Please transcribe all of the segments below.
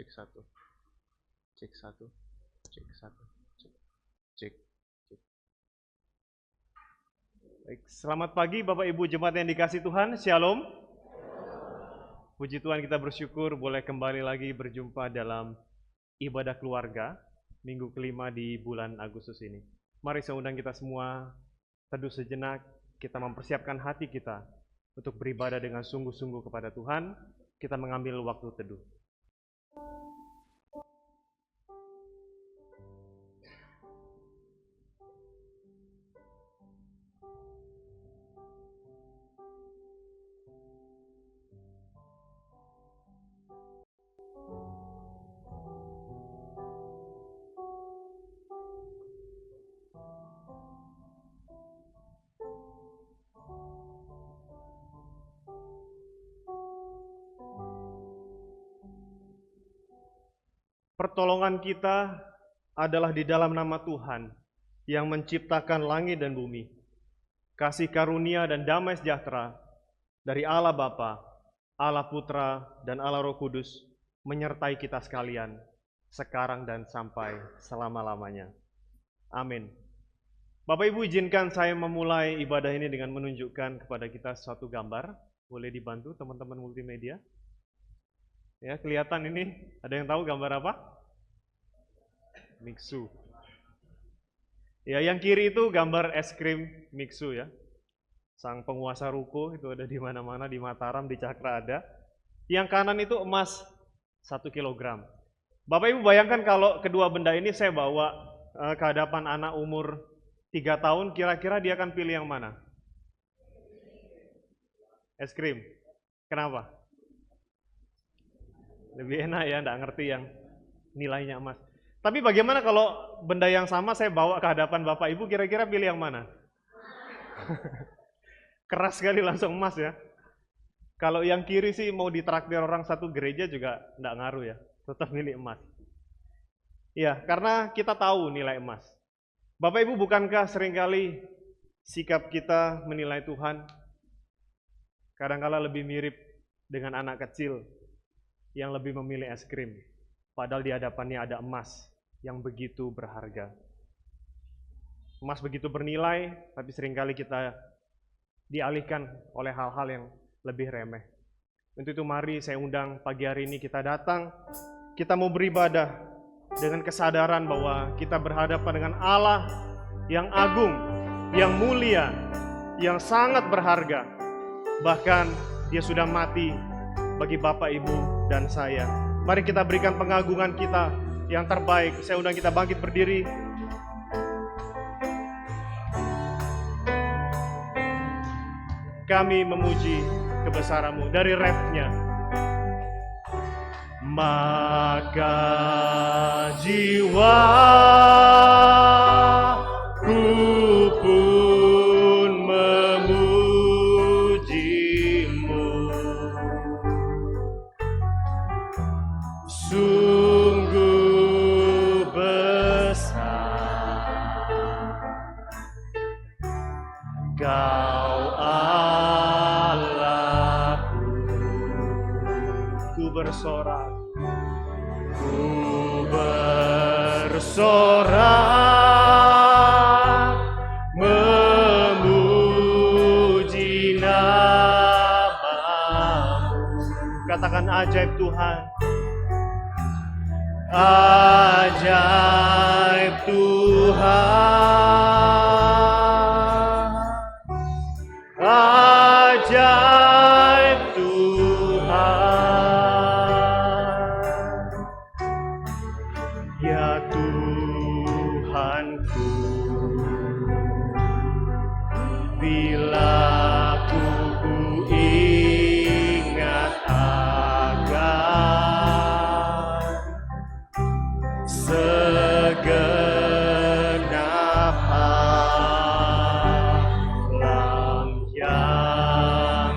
Cek satu, cek satu, cek satu, cek, cek. Baik, selamat pagi Bapak Ibu Jemaat yang dikasihi Tuhan, Shalom. Puji Tuhan, kita bersyukur boleh kembali lagi berjumpa dalam ibadah keluarga minggu kelima di bulan Agustus ini. Mari saya undang kita semua teduh sejenak, kita mempersiapkan hati kita untuk beribadah dengan sungguh-sungguh kepada Tuhan. Kita mengambil waktu teduh. Pertolongan kita adalah di dalam nama Tuhan yang menciptakan langit dan bumi. Kasih karunia dan damai sejahtera dari Allah Bapa, Allah Putra, dan Allah Roh Kudus menyertai kita sekalian, sekarang dan sampai selama-lamanya. Amin. Bapak Ibu, izinkan saya memulai ibadah ini dengan menunjukkan kepada kita suatu gambar. Boleh dibantu teman-teman multimedia? Ya, kelihatan ini, ada yang tahu gambar apa? Mixu. Ya, yang kiri itu gambar es krim Mixu ya. Sang penguasa ruko itu ada di mana-mana, di Mataram, di Cakra ada. Yang kanan itu emas 1 kilogram. Bapak Ibu bayangkan kalau kedua benda ini saya bawa ke hadapan anak umur 3 tahun, kira-kira dia akan pilih yang mana? Es krim. Kenapa? Lebih enak ya, enggak ngerti yang nilainya emas. Tapi bagaimana kalau benda yang sama saya bawa ke hadapan Bapak Ibu, kira-kira pilih yang mana? Keras sekali langsung emas ya. Kalau yang kiri sih mau ditraktir orang satu gereja juga enggak ngaruh ya, tetap milih emas. Ya, karena kita tahu nilai emas. Bapak Ibu, bukankah seringkali sikap kita menilai Tuhan kadang-kala lebih mirip dengan anak kecil yang lebih memilih es krim, padahal di hadapannya ada emas yang begitu berharga. Emas begitu bernilai, tapi seringkali kita dialihkan oleh hal-hal yang lebih remeh. Untuk itu mari saya undang pagi hari ini kita datang, kita mau beribadah dengan kesadaran bahwa kita berhadapan dengan Allah yang agung, yang mulia, yang sangat berharga. Bahkan Dia sudah mati bagi Bapak, Ibu, dan saya. Mari kita berikan pengagungan kita yang terbaik. Saya undang kita bangkit berdiri. Kami memuji kebesaran-Mu dari refnya. Maka jiwaku pun memuji-Mu. Sungguh besar Kau Allahku. Ku bersorak memuji nama-Mu. Katakan ajaib Tuhan. Ajaib Tuhan, ajaib Tuhan, ya Tuhanku, bila ku ingat akan segenap alam yang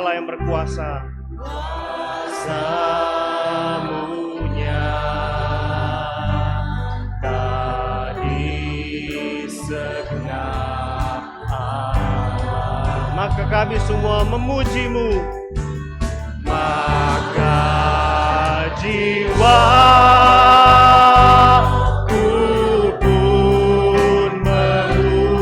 Allah yang berkuasa. Kuasa-Mu-nya tadi segenap alam. Maka kami semua memuji-Mu. Maka jiwaku pun memuji-Mu.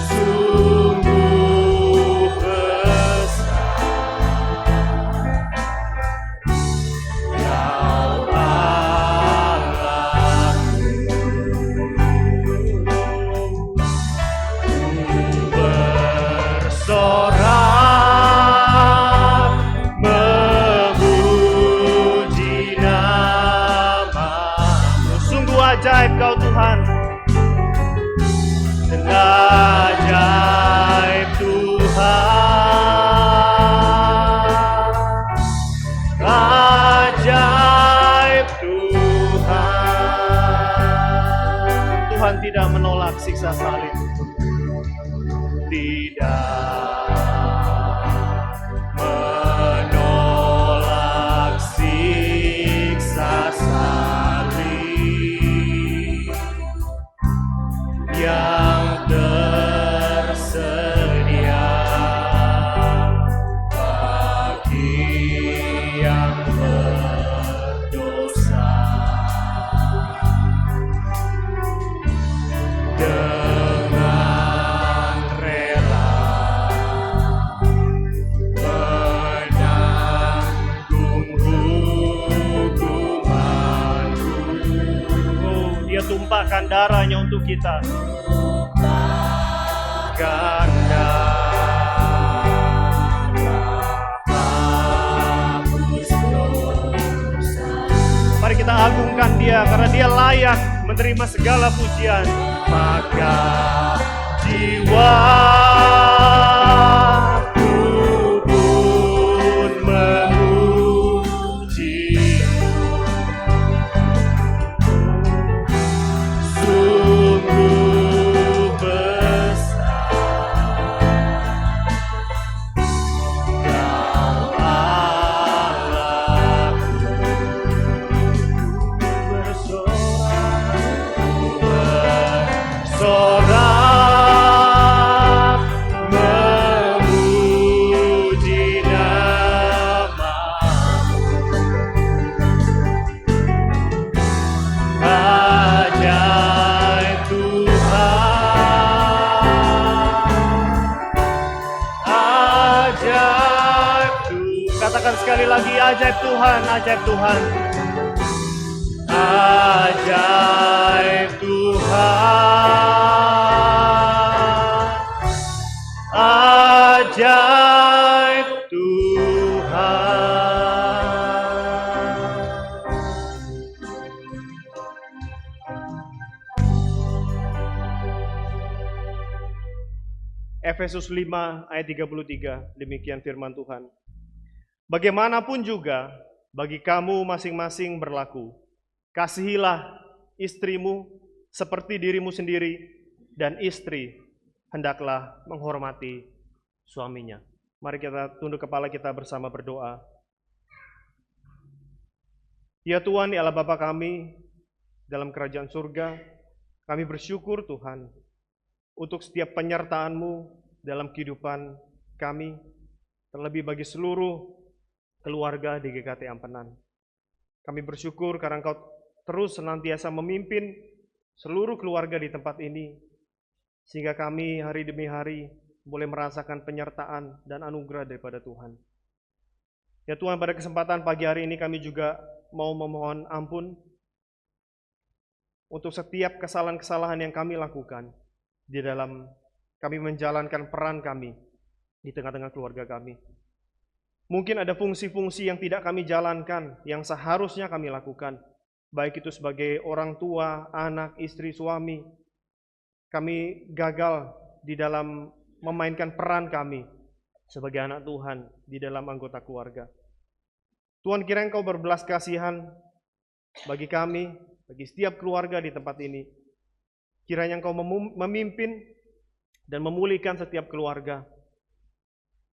Sungguh besar Kau Allahku. Bersorak memuji nama-Mu. Sungguh ajaib Kau Tuhan, dan ajaib Tuhan, ajaib Tuhan. Tuhan tidak menolak siksa salib, tidak menolak siksa salib yang tersedia bagi yang berdosa. Dengan rela menanggung hukuman-Ku. Oh, Dia tumpahkan darahnya untuk kita. Tumpahkan darah, hapus dosa. Mari kita agungkan Dia, karena Dia layak menerima segala pujian. Maka jiwaku pun memuji-Mu. Sungguh besar Kau Allahku. Bersorak memuji nama-Mu. Ajaib Tuhan, ajaib Tuhan. Katakan sekali lagi, ajaib Tuhan, ajaib Tuhan. Ajaib Tuhan, ajaib Tuhan. Efesus 5 ayat 33, demikian firman Tuhan. Bagaimanapun juga bagi kamu masing-masing berlaku, kasihilah istrimu seperti dirimu sendiri, dan istri hendaklah menghormati suaminya. Mari kita tunduk kepala kita bersama berdoa. Ya Tuhan, ya Allah Bapa kami dalam kerajaan surga, kami bersyukur Tuhan untuk setiap penyertaan-Mu dalam kehidupan kami, terlebih bagi seluruh keluarga di GKT Ampenan. Kami bersyukur karena Engkau terus senantiasa memimpin seluruh keluarga di tempat ini, sehingga kami hari demi hari boleh merasakan penyertaan dan anugerah daripada Tuhan. Ya Tuhan, pada kesempatan pagi hari ini kami juga mau memohon ampun untuk setiap kesalahan-kesalahan yang kami lakukan di dalam kami menjalankan peran kami di tengah-tengah keluarga kami. Mungkin ada fungsi-fungsi yang tidak kami jalankan, yang seharusnya kami lakukan, baik itu sebagai orang tua, anak, istri, suami. Kami gagal di dalam memainkan peran kami sebagai anak Tuhan di dalam anggota keluarga. Tuhan, kiranya Engkau berbelas kasihan bagi kami, bagi setiap keluarga di tempat ini, Kiranya Engkau memimpin dan memulihkan setiap keluarga.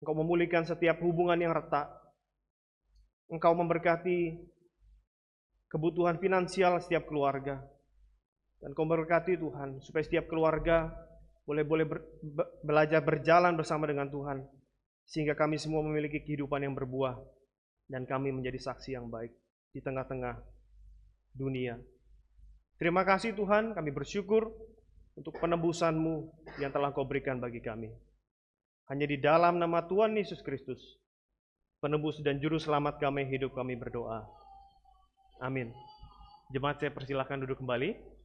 Engkau memulihkan setiap hubungan yang retak. Engkau memberkati kebutuhan finansial setiap keluarga. Dan Engkau memberkati Tuhan, supaya setiap keluarga boleh belajar berjalan bersama dengan Tuhan, sehingga kami semua memiliki kehidupan yang berbuah, dan kami menjadi saksi yang baik di tengah-tengah dunia. Terima kasih Tuhan, kami bersyukur untuk penebusan-Mu yang telah Kau berikan bagi kami. Hanya di dalam nama Tuhan Yesus Kristus, penebus dan juru selamat kami, hidup kami berdoa. Amin. Jemaat, saya persilahkan duduk kembali.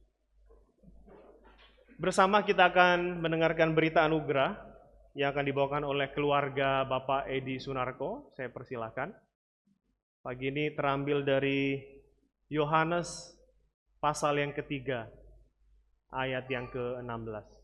Bersama kita akan mendengarkan berita anugerah yang akan dibawakan oleh keluarga Bapak Edi Sunarko. Saya persilahkan. Pagi ini terambil dari Yohanes pasal yang ketiga, ayat yang ke-16.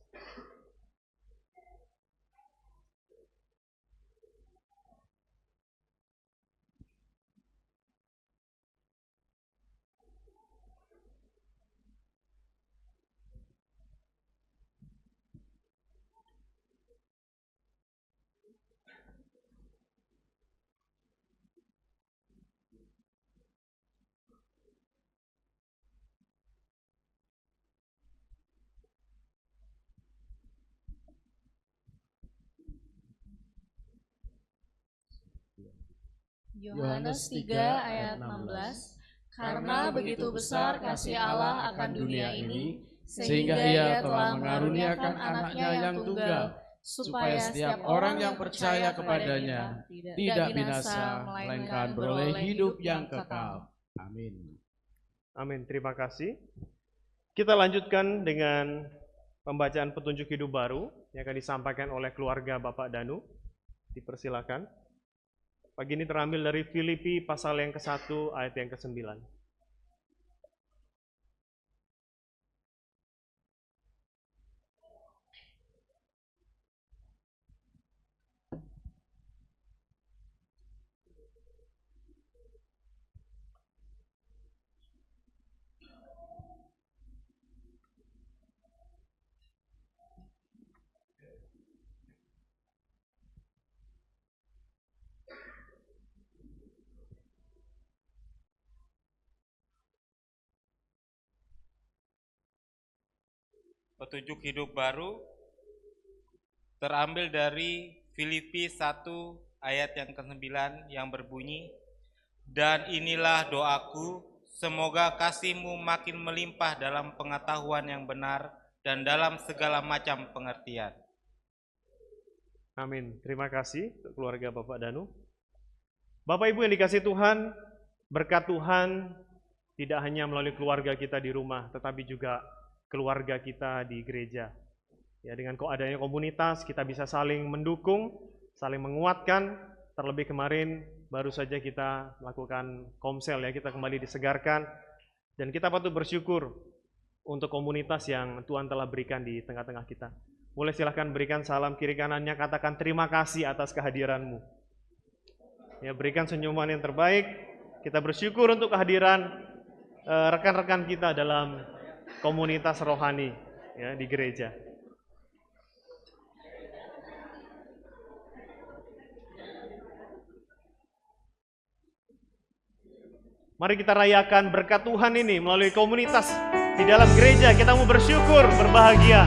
Yohanes 3 ayat 16. Karena begitu besar kasih Allah akan dunia ini, sehingga Ia telah mengaruniakan anaknya yang tunggal, supaya setiap orang yang percaya kepadanya tidak binasa, melainkan beroleh hidup yang kekal. Amin. Amin, terima kasih. Kita lanjutkan dengan pembacaan petunjuk hidup baru yang akan disampaikan oleh keluarga Bapak Danu. Dipersilakan. Pagi ini terambil dari Filipi pasal yang ke-1 ayat yang ke-9. Petunjuk hidup baru terambil dari Filipi 1 ayat yang ke-9 yang berbunyi, dan inilah doaku, semoga kasih-Mu makin melimpah dalam pengetahuan yang benar dan dalam segala macam pengertian. Amin. Terima kasih untuk keluarga Bapak Danu. Bapak Ibu yang dikasihi Tuhan, berkat Tuhan tidak hanya melalui keluarga kita di rumah, tetapi juga keluarga kita di gereja. Ya, dengan adanya komunitas kita bisa saling mendukung, saling menguatkan. Terlebih kemarin baru saja kita melakukan komsel ya, kita kembali disegarkan dan kita patut bersyukur untuk komunitas yang Tuhan telah berikan di tengah-tengah kita. Boleh silahkan berikan salam kiri kanannya, katakan terima kasih atas kehadiranmu. Ya, berikan senyuman yang terbaik. Kita bersyukur untuk kehadiran rekan-rekan kita dalam komunitas rohani ya, di gereja. Mari kita rayakan berkat Tuhan ini melalui komunitas di dalam gereja. Kita mau bersyukur, berbahagia.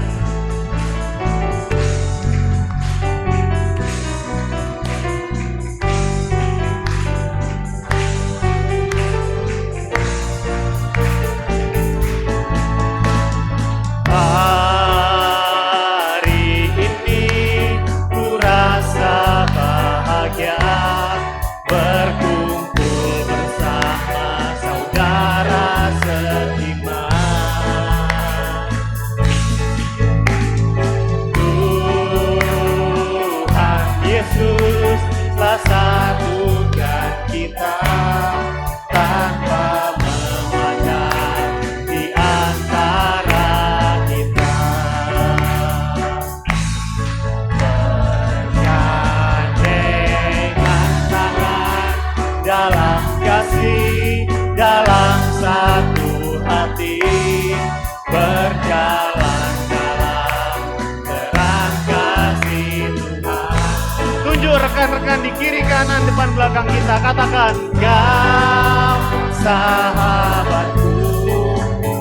kanan, depan, belakang kita. Katakan, Kau sahabatku,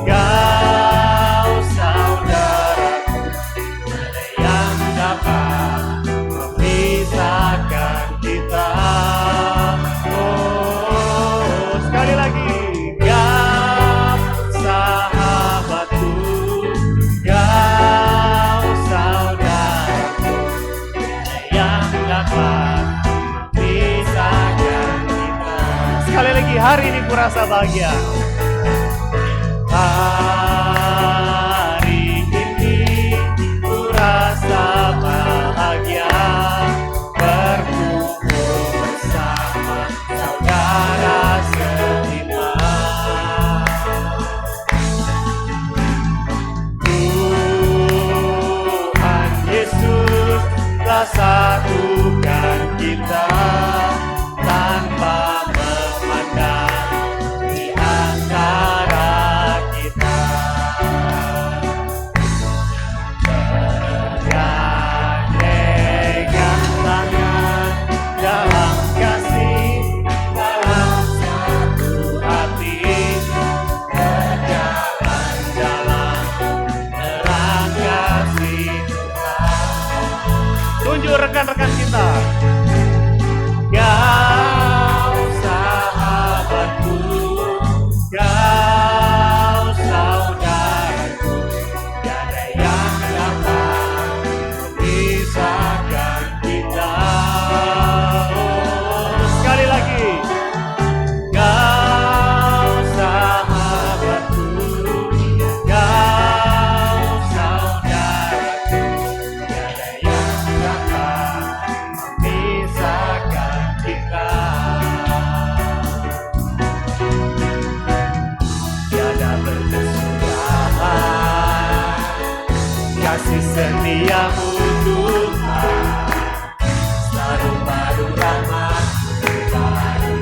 Kau saudaraku, tiada yang dapat memisahkan kita. Oh, sekali lagi, Kau sahabatku, Kau saudaraku, tiada yang dapat memisahkan kita. Sekali lagi, hari ini kurasa bahagia. Hari ini kurasa bahagia, berkumpul bersama saudara seiman. Tuhan Yesus telah satukan kita tanpa memandang di antara kita. Bergandengan tangan dalam kasih, dalam satu hati, berjalan-jalan terang kasih Tuhan. Tunjuk rekan-rekan kita. Kau sahabatku, Kau saudaraku, tiada yang dapat memisahkan kita. Oh, sekali lagi. Kau sahabatku, Kau saudaraku, tiada yang dapat memisahkan kita. Tiada berkesudahan kasih setiamu Tuhan, selalu baru rahmat baru.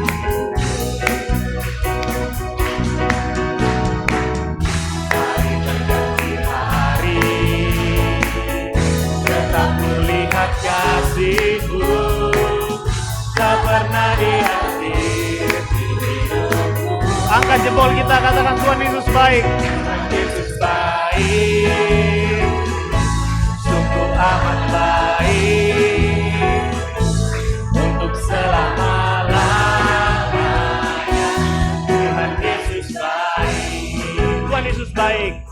Hari berganti hari, tetap melihat kasih-Mu, tak pernah diakhiri hidupku. Angkat jempol kita, katakan Tuhan Yesus baik. Tuhan Yesus baik, sungguh amat baik, untuk selama-lamanya. Tuhan Yesus baik, Tuhan Yesus baik,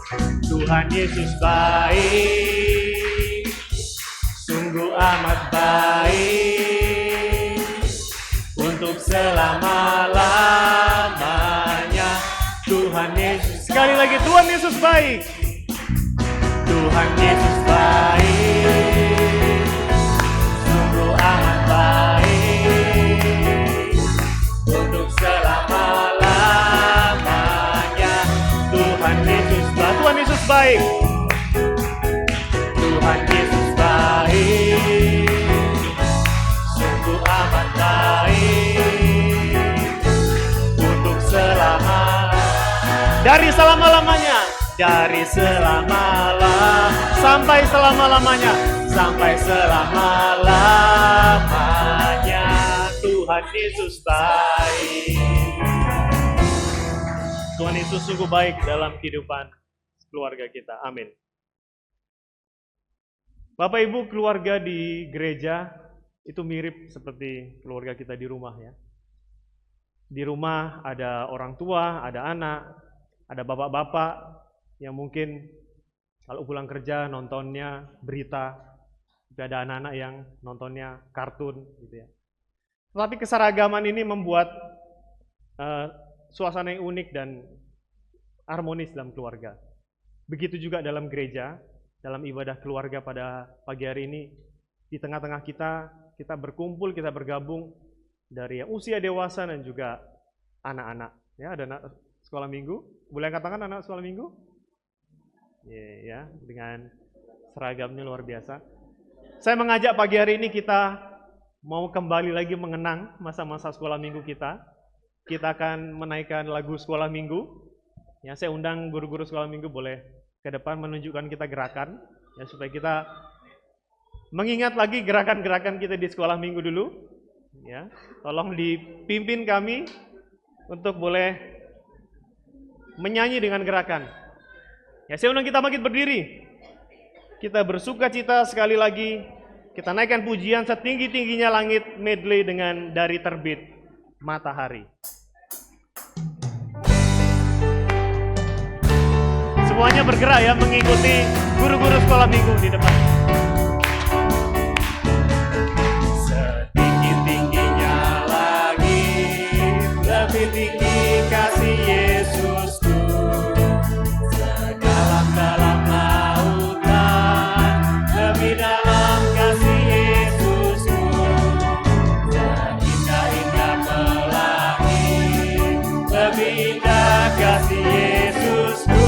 Tuhan Yesus baik, sungguh amat baik, untuk selama-lamanya. Tuhan Yesus, sekali lagi, Tuhan Yesus baik, Tuhan Yesus baik, sungguh amat baik, untuk selama-lamanya. Tuhan Yesus baik, Tuhan Yesus baik, Tuhan Yesus baik, sungguh amat baik, untuk dari selama-lamanya, dari sampai selama-lamanya, sampai selama-lamanya. Tuhan Yesus baik. Tuhan Yesus sungguh baik dalam kehidupan keluarga kita. Amin. Bapak Ibu, keluarga di gereja itu mirip seperti keluarga kita di rumah ya. Di rumah ada orang tua, ada anak, ada bapak-bapak yang mungkin kalau pulang kerja nontonnya berita, ada anak-anak yang nontonnya kartun gitu ya. Tetapi keseragaman ini membuat suasana yang unik dan harmonis dalam keluarga. Begitu juga dalam gereja, dalam ibadah keluarga pada pagi hari ini, di tengah-tengah kita berkumpul, kita bergabung dari yang usia dewasa dan juga anak-anak. Ya, ada anak sekolah minggu. Boleh katakan anak sekolah minggu? Ya, dengan seragamnya luar biasa. Saya mengajak pagi hari ini kita mau kembali lagi mengenang masa-masa sekolah minggu kita. Kita akan menaikkan lagu sekolah minggu. Ya, saya undang guru-guru sekolah minggu boleh ke depan menunjukkan kita gerakan, ya supaya kita mengingat lagi gerakan-gerakan kita di sekolah minggu dulu. Ya, tolong dipimpin kami untuk boleh menyanyi dengan gerakan. Ya, saya undang kita bangkit berdiri. Kita bersuka cita sekali lagi. Kita naikkan pujian setinggi-tingginya langit, medley dengan Dari Terbit Matahari. Semuanya bergerak ya, mengikuti guru-guru sekolah minggu di depan. Setinggi-tingginya langit, lebih tinggi kasih Yesusku. Sedalam-dalam lautan, lebih dalam kasih Yesusku. Seindah-indah pelangi, lebih indah kasih Yesusku.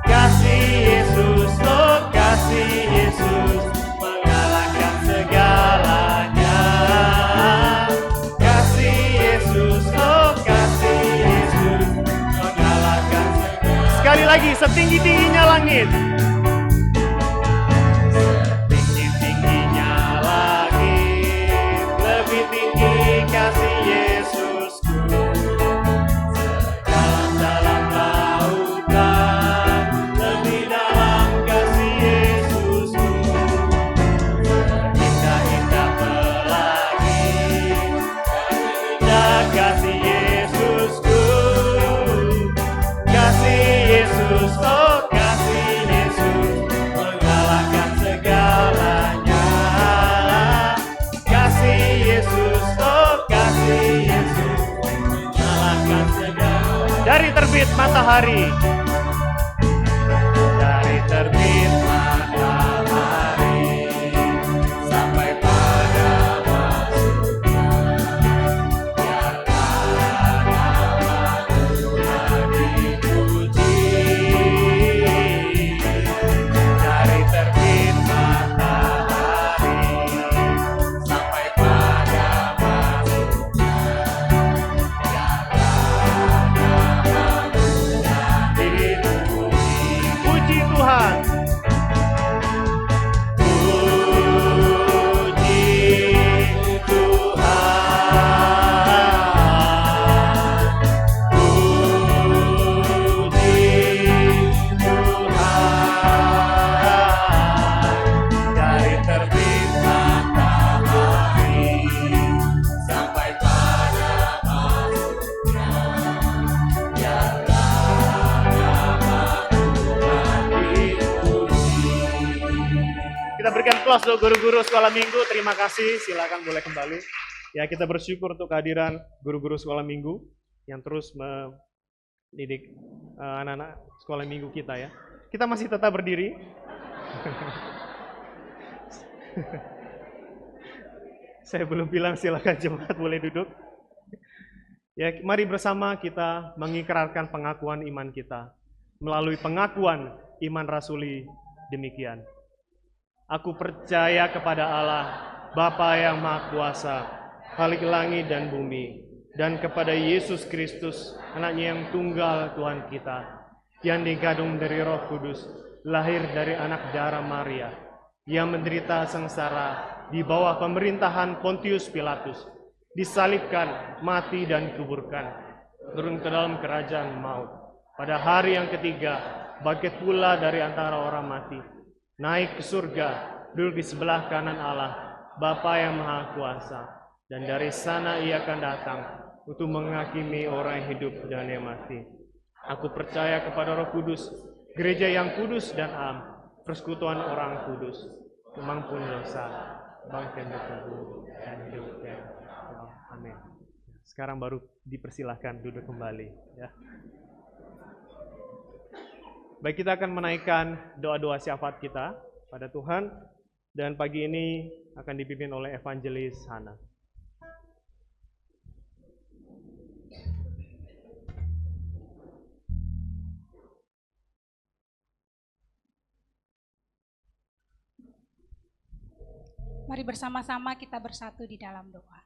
Kasih Yesus, oh kasih Yesus, mengalahkan segalanya. Kasih Yesus, oh kasih Yesus, mengalahkan segalanya. Sekali lagi, setinggi-tingginya langit. Setinggi-tingginya langit, lebih tinggi kasih Yesusku. Sedalam-dalam lautan, lebih dalam kasih Yesusku. Seindah-indah pelangi, indah kasih Yesusku. Kasih Yesus, oh kasih Yesus, mengalahkan segalanya. Kasih Yesus, oh kasih Yesus, mengalahkan segalanya. Dari terbit matahari, dari terbit matahari, sampai pada masuknya, biarlah nama Tuhan dipuji. Dari terbit matahari, sampai pada masuknya, biarlah nama Tuhan dipuji. Puji Tuhan. Puji Tuhan. Puji Tuhan. Dari terbit matahari sampai pada masuknya, biarlah nama Tuhan dipuji. Kita berikan applause untuk guru-guru sekolah minggu. Terima kasih, silakan boleh kembali. Ya, kita bersyukur untuk kehadiran guru-guru sekolah minggu yang terus mendidik anak-anak sekolah minggu kita ya. Kita masih tetap berdiri. Saya belum bilang silakan jemaat boleh duduk. Ya, mari bersama kita mengikrarkan pengakuan iman kita melalui pengakuan iman rasuli demikian. Aku percaya kepada Allah, Bapa yang Maha Kuasa, Khalik langit dan bumi, dan kepada Yesus Kristus, anaknya yang tunggal Tuhan kita, yang dikandung dari Roh Kudus, lahir dari anak darah Maria, yang menderita sengsara di bawah pemerintahan Pontius Pilatus, disalibkan, mati dan dikuburkan, turun ke dalam kerajaan maut. Pada hari yang ketiga, bangkit pula dari antara orang mati, naik ke surga, duduk di sebelah kanan Allah, Bapa yang Maha Kuasa, dan dari sana ia akan datang untuk menghakimi orang yang hidup dan yang mati. Aku percaya kepada Roh Kudus, gereja yang kudus dan am, persekutuan orang kudus, pengampun dosa, bangkit dari kubur dan hidup kekal. Amin. Sekarang baru dipersilahkan duduk kembali ya. Baik, kita akan menaikkan doa-doa syafaat kita pada Tuhan, dan pagi ini akan dipimpin oleh Evangelis Hana. Mari bersama-sama kita bersatu di dalam doa.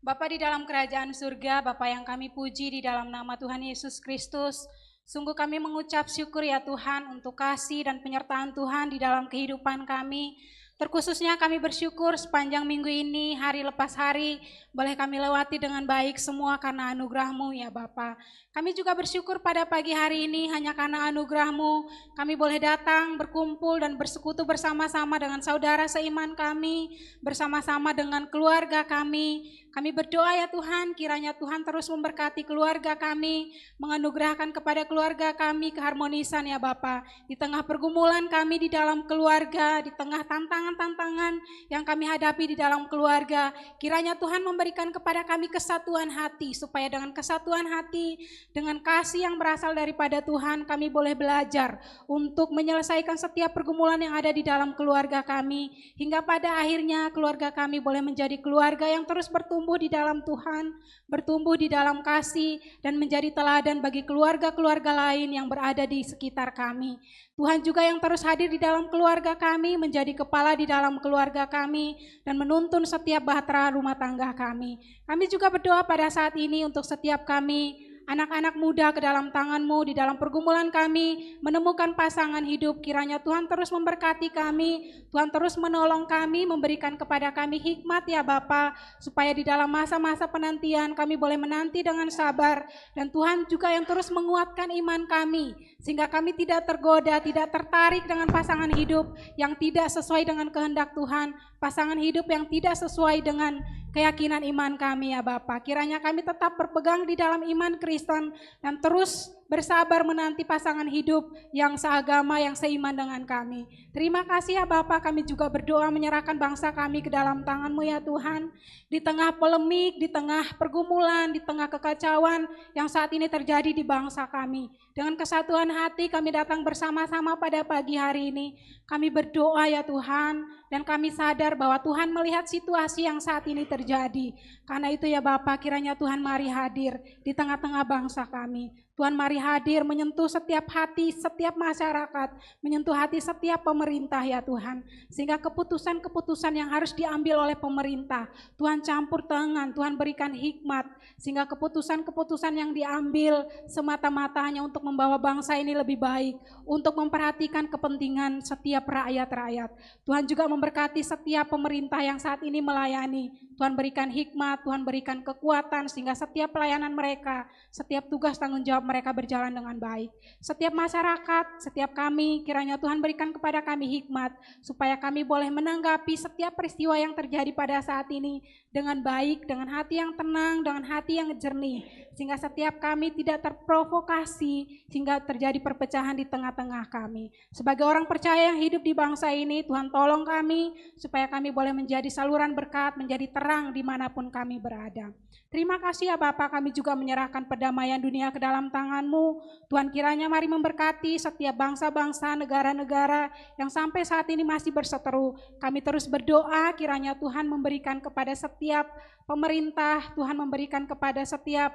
Bapa di dalam kerajaan surga, Bapa yang kami puji di dalam nama Tuhan Yesus Kristus, sungguh kami mengucap syukur ya Tuhan untuk kasih dan penyertaan Tuhan di dalam kehidupan kami. Terkhususnya kami bersyukur sepanjang minggu ini, hari lepas hari, boleh kami lewati dengan baik semua karena anugerah-Mu ya Bapa. Kami juga bersyukur pada pagi hari ini hanya karena anugerah-Mu, kami boleh datang, berkumpul dan bersekutu bersama-sama dengan saudara seiman kami, bersama-sama dengan keluarga kami. Kami berdoa ya Tuhan, kiranya Tuhan terus memberkati keluarga kami, menganugerahkan kepada keluarga kami keharmonisan ya Bapa. Di tengah pergumulan kami di dalam keluarga, di tengah tantangan-tantangan yang kami hadapi di dalam keluarga, kiranya Tuhan memberikan kepada kami kesatuan hati, supaya dengan kesatuan hati, dengan kasih yang berasal daripada Tuhan, kami boleh belajar untuk menyelesaikan setiap pergumulan yang ada di dalam keluarga kami, hingga pada akhirnya keluarga kami boleh menjadi keluarga yang terus bertumbuh di dalam Tuhan, bertumbuh di dalam kasih, dan menjadi teladan bagi keluarga-keluarga lain yang berada di sekitar kami. Tuhan juga yang terus hadir di dalam keluarga kami, menjadi kepala di dalam keluarga kami, dan menuntun setiap bahtera rumah tangga kami. Kami juga berdoa pada saat ini untuk setiap kami, anak-anak muda ke dalam tangan-Mu, di dalam pergumulan kami, menemukan pasangan hidup. Kiranya Tuhan terus memberkati kami, Tuhan terus menolong kami, memberikan kepada kami hikmat ya Bapa, supaya di dalam masa-masa penantian kami boleh menanti dengan sabar, dan Tuhan juga yang terus menguatkan iman kami, sehingga kami tidak tergoda, tidak tertarik dengan pasangan hidup yang tidak sesuai dengan kehendak Tuhan, pasangan hidup yang tidak sesuai dengan keyakinan iman kami ya Bapa. Kiranya kami tetap berpegang di dalam iman Kristen dan terus bersabar menanti pasangan hidup yang seagama, yang seiman dengan kami. Terima kasih ya Bapa, kami juga berdoa menyerahkan bangsa kami ke dalam tangan-Mu ya Tuhan. Di tengah polemik, di tengah pergumulan, di tengah kekacauan yang saat ini terjadi di bangsa kami. Dengan kesatuan hati kami datang bersama-sama pada pagi hari ini. Kami berdoa ya Tuhan, dan kami sadar bahwa Tuhan melihat situasi yang saat ini terjadi. Karena itu ya Bapa, kiranya Tuhan mari hadir di tengah-tengah bangsa kami. Tuhan mari hadir menyentuh setiap hati, setiap masyarakat, menyentuh hati setiap pemerintah ya Tuhan. Sehingga keputusan-keputusan yang harus diambil oleh pemerintah, Tuhan campur tangan, Tuhan berikan hikmat. Sehingga keputusan-keputusan yang diambil semata-mata hanya untuk membawa bangsa ini lebih baik, untuk memperhatikan kepentingan setiap rakyat-rakyat. Tuhan juga memberkati setiap pemerintah yang saat ini melayani. Tuhan berikan hikmat, Tuhan berikan kekuatan, sehingga setiap pelayanan mereka, setiap tugas tanggung jawab mereka berjalan dengan baik. Setiap masyarakat, setiap kami, kiranya Tuhan berikan kepada kami hikmat, supaya kami boleh menanggapi setiap peristiwa yang terjadi pada saat ini dengan baik, dengan hati yang tenang, dengan hati yang jernih, sehingga setiap kami tidak terprovokasi, sehingga terjadi perpecahan di tengah-tengah kami. Sebagai orang percaya yang hidup di bangsa ini, Tuhan tolong kami, supaya kami boleh menjadi saluran berkat, menjadi terang dimanapun kami berada. Terima kasih ya Bapa, kami juga menyerahkan perdamaian dunia ke dalam tangan-Mu. Tuhan kiranya mari memberkati setiap bangsa-bangsa, negara-negara yang sampai saat ini masih berseteru. Kami terus berdoa kiranya Tuhan memberikan kepada setiap pemerintah, Tuhan memberikan kepada setiap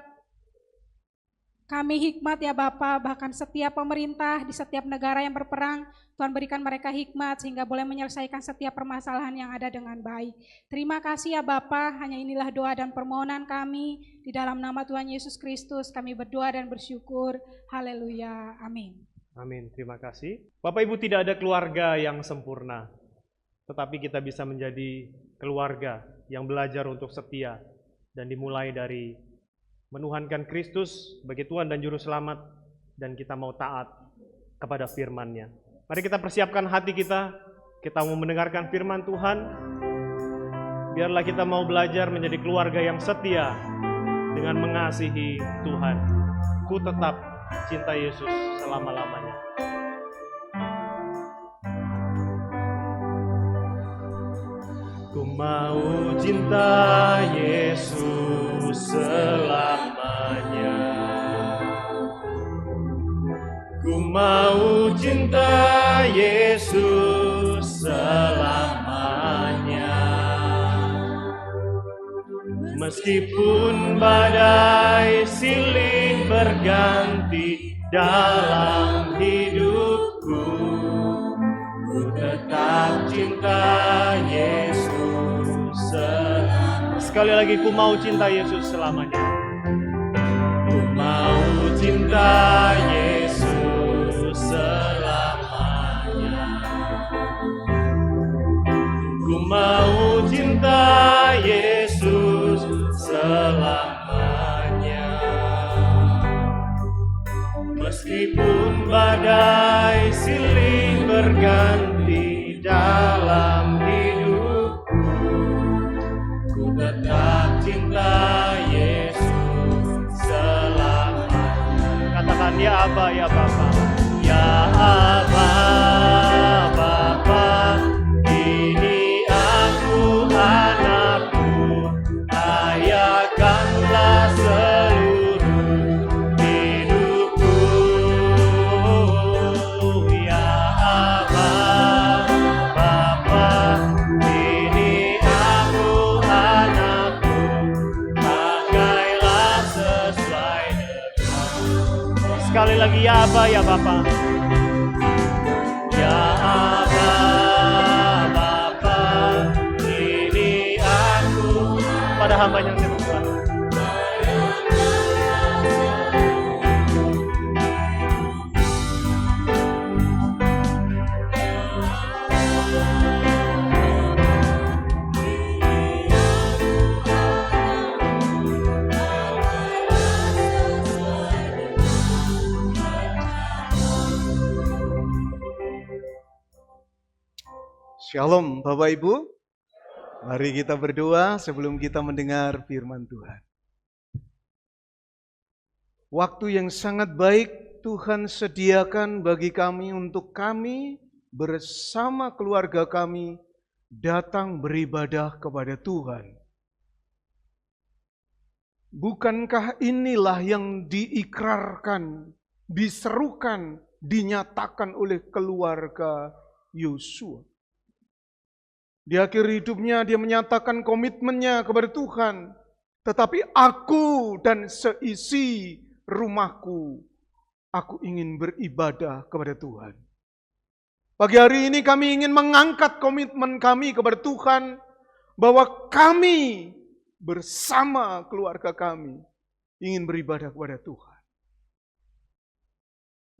kami hikmat ya Bapa, bahkan setiap pemerintah di setiap negara yang berperang, Tuhan berikan mereka hikmat sehingga boleh menyelesaikan setiap permasalahan yang ada dengan baik. Terima kasih ya Bapa, hanya inilah doa dan permohonan kami. Di dalam nama Tuhan Yesus Kristus kami berdoa dan bersyukur. Haleluya, amin. Amin, terima kasih. Bapak Ibu, tidak ada keluarga yang sempurna, tetapi kita bisa menjadi keluarga yang belajar untuk setia dan dimulai dari menuhankan Kristus sebagai Tuhan dan Juru Selamat, dan kita mau taat kepada firman-Nya. Mari kita persiapkan hati kita mau mendengarkan firman Tuhan. Biarlah kita mau belajar menjadi keluarga yang setia dengan mengasihi Tuhan. Ku tetap cinta Yesus selama-lamanya. Ku mau cinta Yesus selamanya. Ku mau cinta Yesus selamanya. Meskipun badai silih berganti dalam hidupku, ku tetap cinta Yesus selamanya. Sekali lagi, ku mau cinta Yesus selamanya. Ku mau cinta Yesus selamanya. Meskipun badai silih berganti dalam hidupku, ku tetap cinta Yesus selamanya. Katakan ya Aba, ya Bapa. Ya Aba, Bapa, ini aku anakmu, ayahkanlah seluruh hidupku. Ya Aba, Bapa, ini aku anakmu, pakailah sesuai dengan. Sekali lagi ya Aba, ya Bapa. Ya Aba, Bapa, ini aku. Pada hambanya yang Tuhan. Shalom Bapak Ibu, mari kita berdoa sebelum kita mendengar firman Tuhan. Waktu yang sangat baik Tuhan sediakan bagi kami untuk kami bersama keluarga kami datang beribadah kepada Tuhan. Bukankah inilah yang diikrarkan, diserukan, dinyatakan oleh keluarga Yosua? Di akhir hidupnya dia menyatakan komitmennya kepada Tuhan. Tetapi aku dan seisi rumahku, aku ingin beribadah kepada Tuhan. Pagi hari ini kami ingin mengangkat komitmen kami kepada Tuhan, bahwa kami bersama keluarga kami ingin beribadah kepada Tuhan.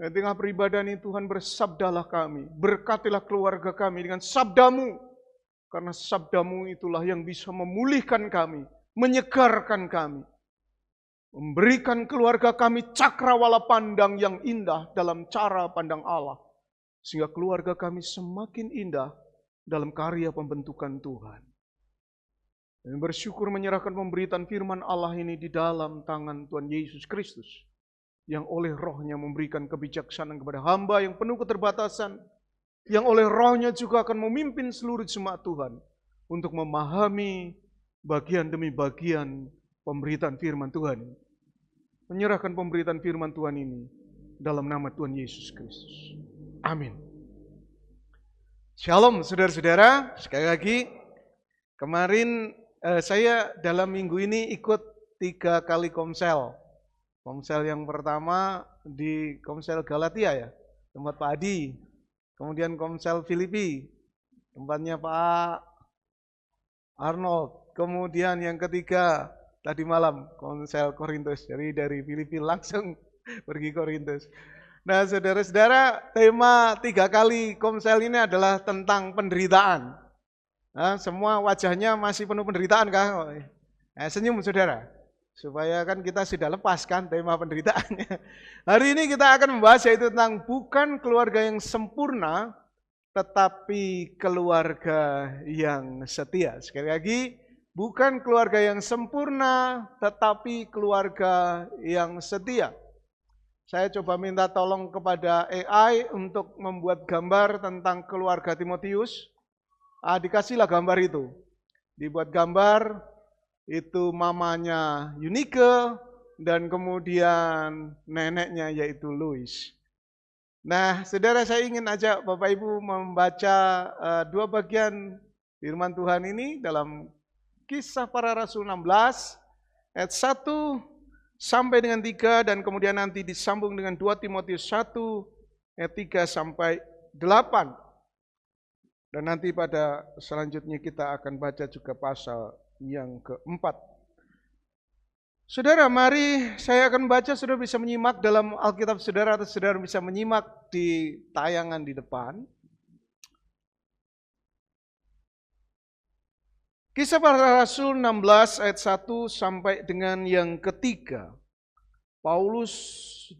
Di tengah peribadahan ini Tuhan bersabdalah kami, berkatilah keluarga kami dengan sabdamu. Karena sabdamu itulah yang bisa memulihkan kami, menyegarkan kami. Memberikan keluarga kami cakrawala pandang yang indah dalam cara pandang Allah. Sehingga keluarga kami semakin indah dalam karya pembentukan Tuhan. Dan bersyukur menyerahkan pemberitaan firman Allah ini di dalam tangan Tuhan Yesus Kristus. Yang oleh rohnya memberikan kebijaksanaan kepada hamba yang penuh keterbatasan. Yang oleh rohnya juga akan memimpin seluruh jemaat Tuhan untuk memahami bagian demi bagian pemberitaan firman Tuhan. Menyerahkan pemberitaan firman Tuhan ini dalam nama Tuhan Yesus Kristus. Amin. Shalom saudara-saudara, sekali lagi kemarin saya dalam minggu ini ikut 3 kali komsel. Komsel yang pertama di Komsel Galatia ya, tempat Pak Adi. Kemudian Komsel Filipi, tempatnya Pak Arnold. Kemudian yang ketiga, tadi malam Komsel Korintus. Jadi dari Filipi langsung pergi Korintus. Nah saudara-saudara, tema 3 kali Komsel ini adalah tentang penderitaan. Nah, semua wajahnya masih penuh penderitaan kah? Senyum saudara. Supaya kan kita sudah lepas kan tema penderitaannya. Hari ini kita akan membahas yaitu tentang bukan keluarga yang sempurna, tetapi keluarga yang setia. Sekali lagi, bukan keluarga yang sempurna, tetapi keluarga yang setia. Saya coba minta tolong kepada AI untuk membuat gambar tentang keluarga Timotius. Dikasihlah gambar itu. Dibuat gambar. Itu mamanya Eunike dan kemudian neneknya yaitu Louis. Nah, saudara saya ingin ajak Bapak Ibu membaca 2 bagian firman Tuhan ini dalam Kisah Para Rasul 16 ayat 1 sampai dengan 3 dan kemudian nanti disambung dengan 2 Timotius 1 ayat 3 sampai 8. Dan nanti pada selanjutnya kita akan baca juga pasal yang keempat. Saudara, mari saya akan baca, saudara bisa menyimak dalam Alkitab saudara atau saudara bisa menyimak di tayangan di depan. Kisah Para Rasul 16 ayat 1 sampai dengan yang ketiga. Paulus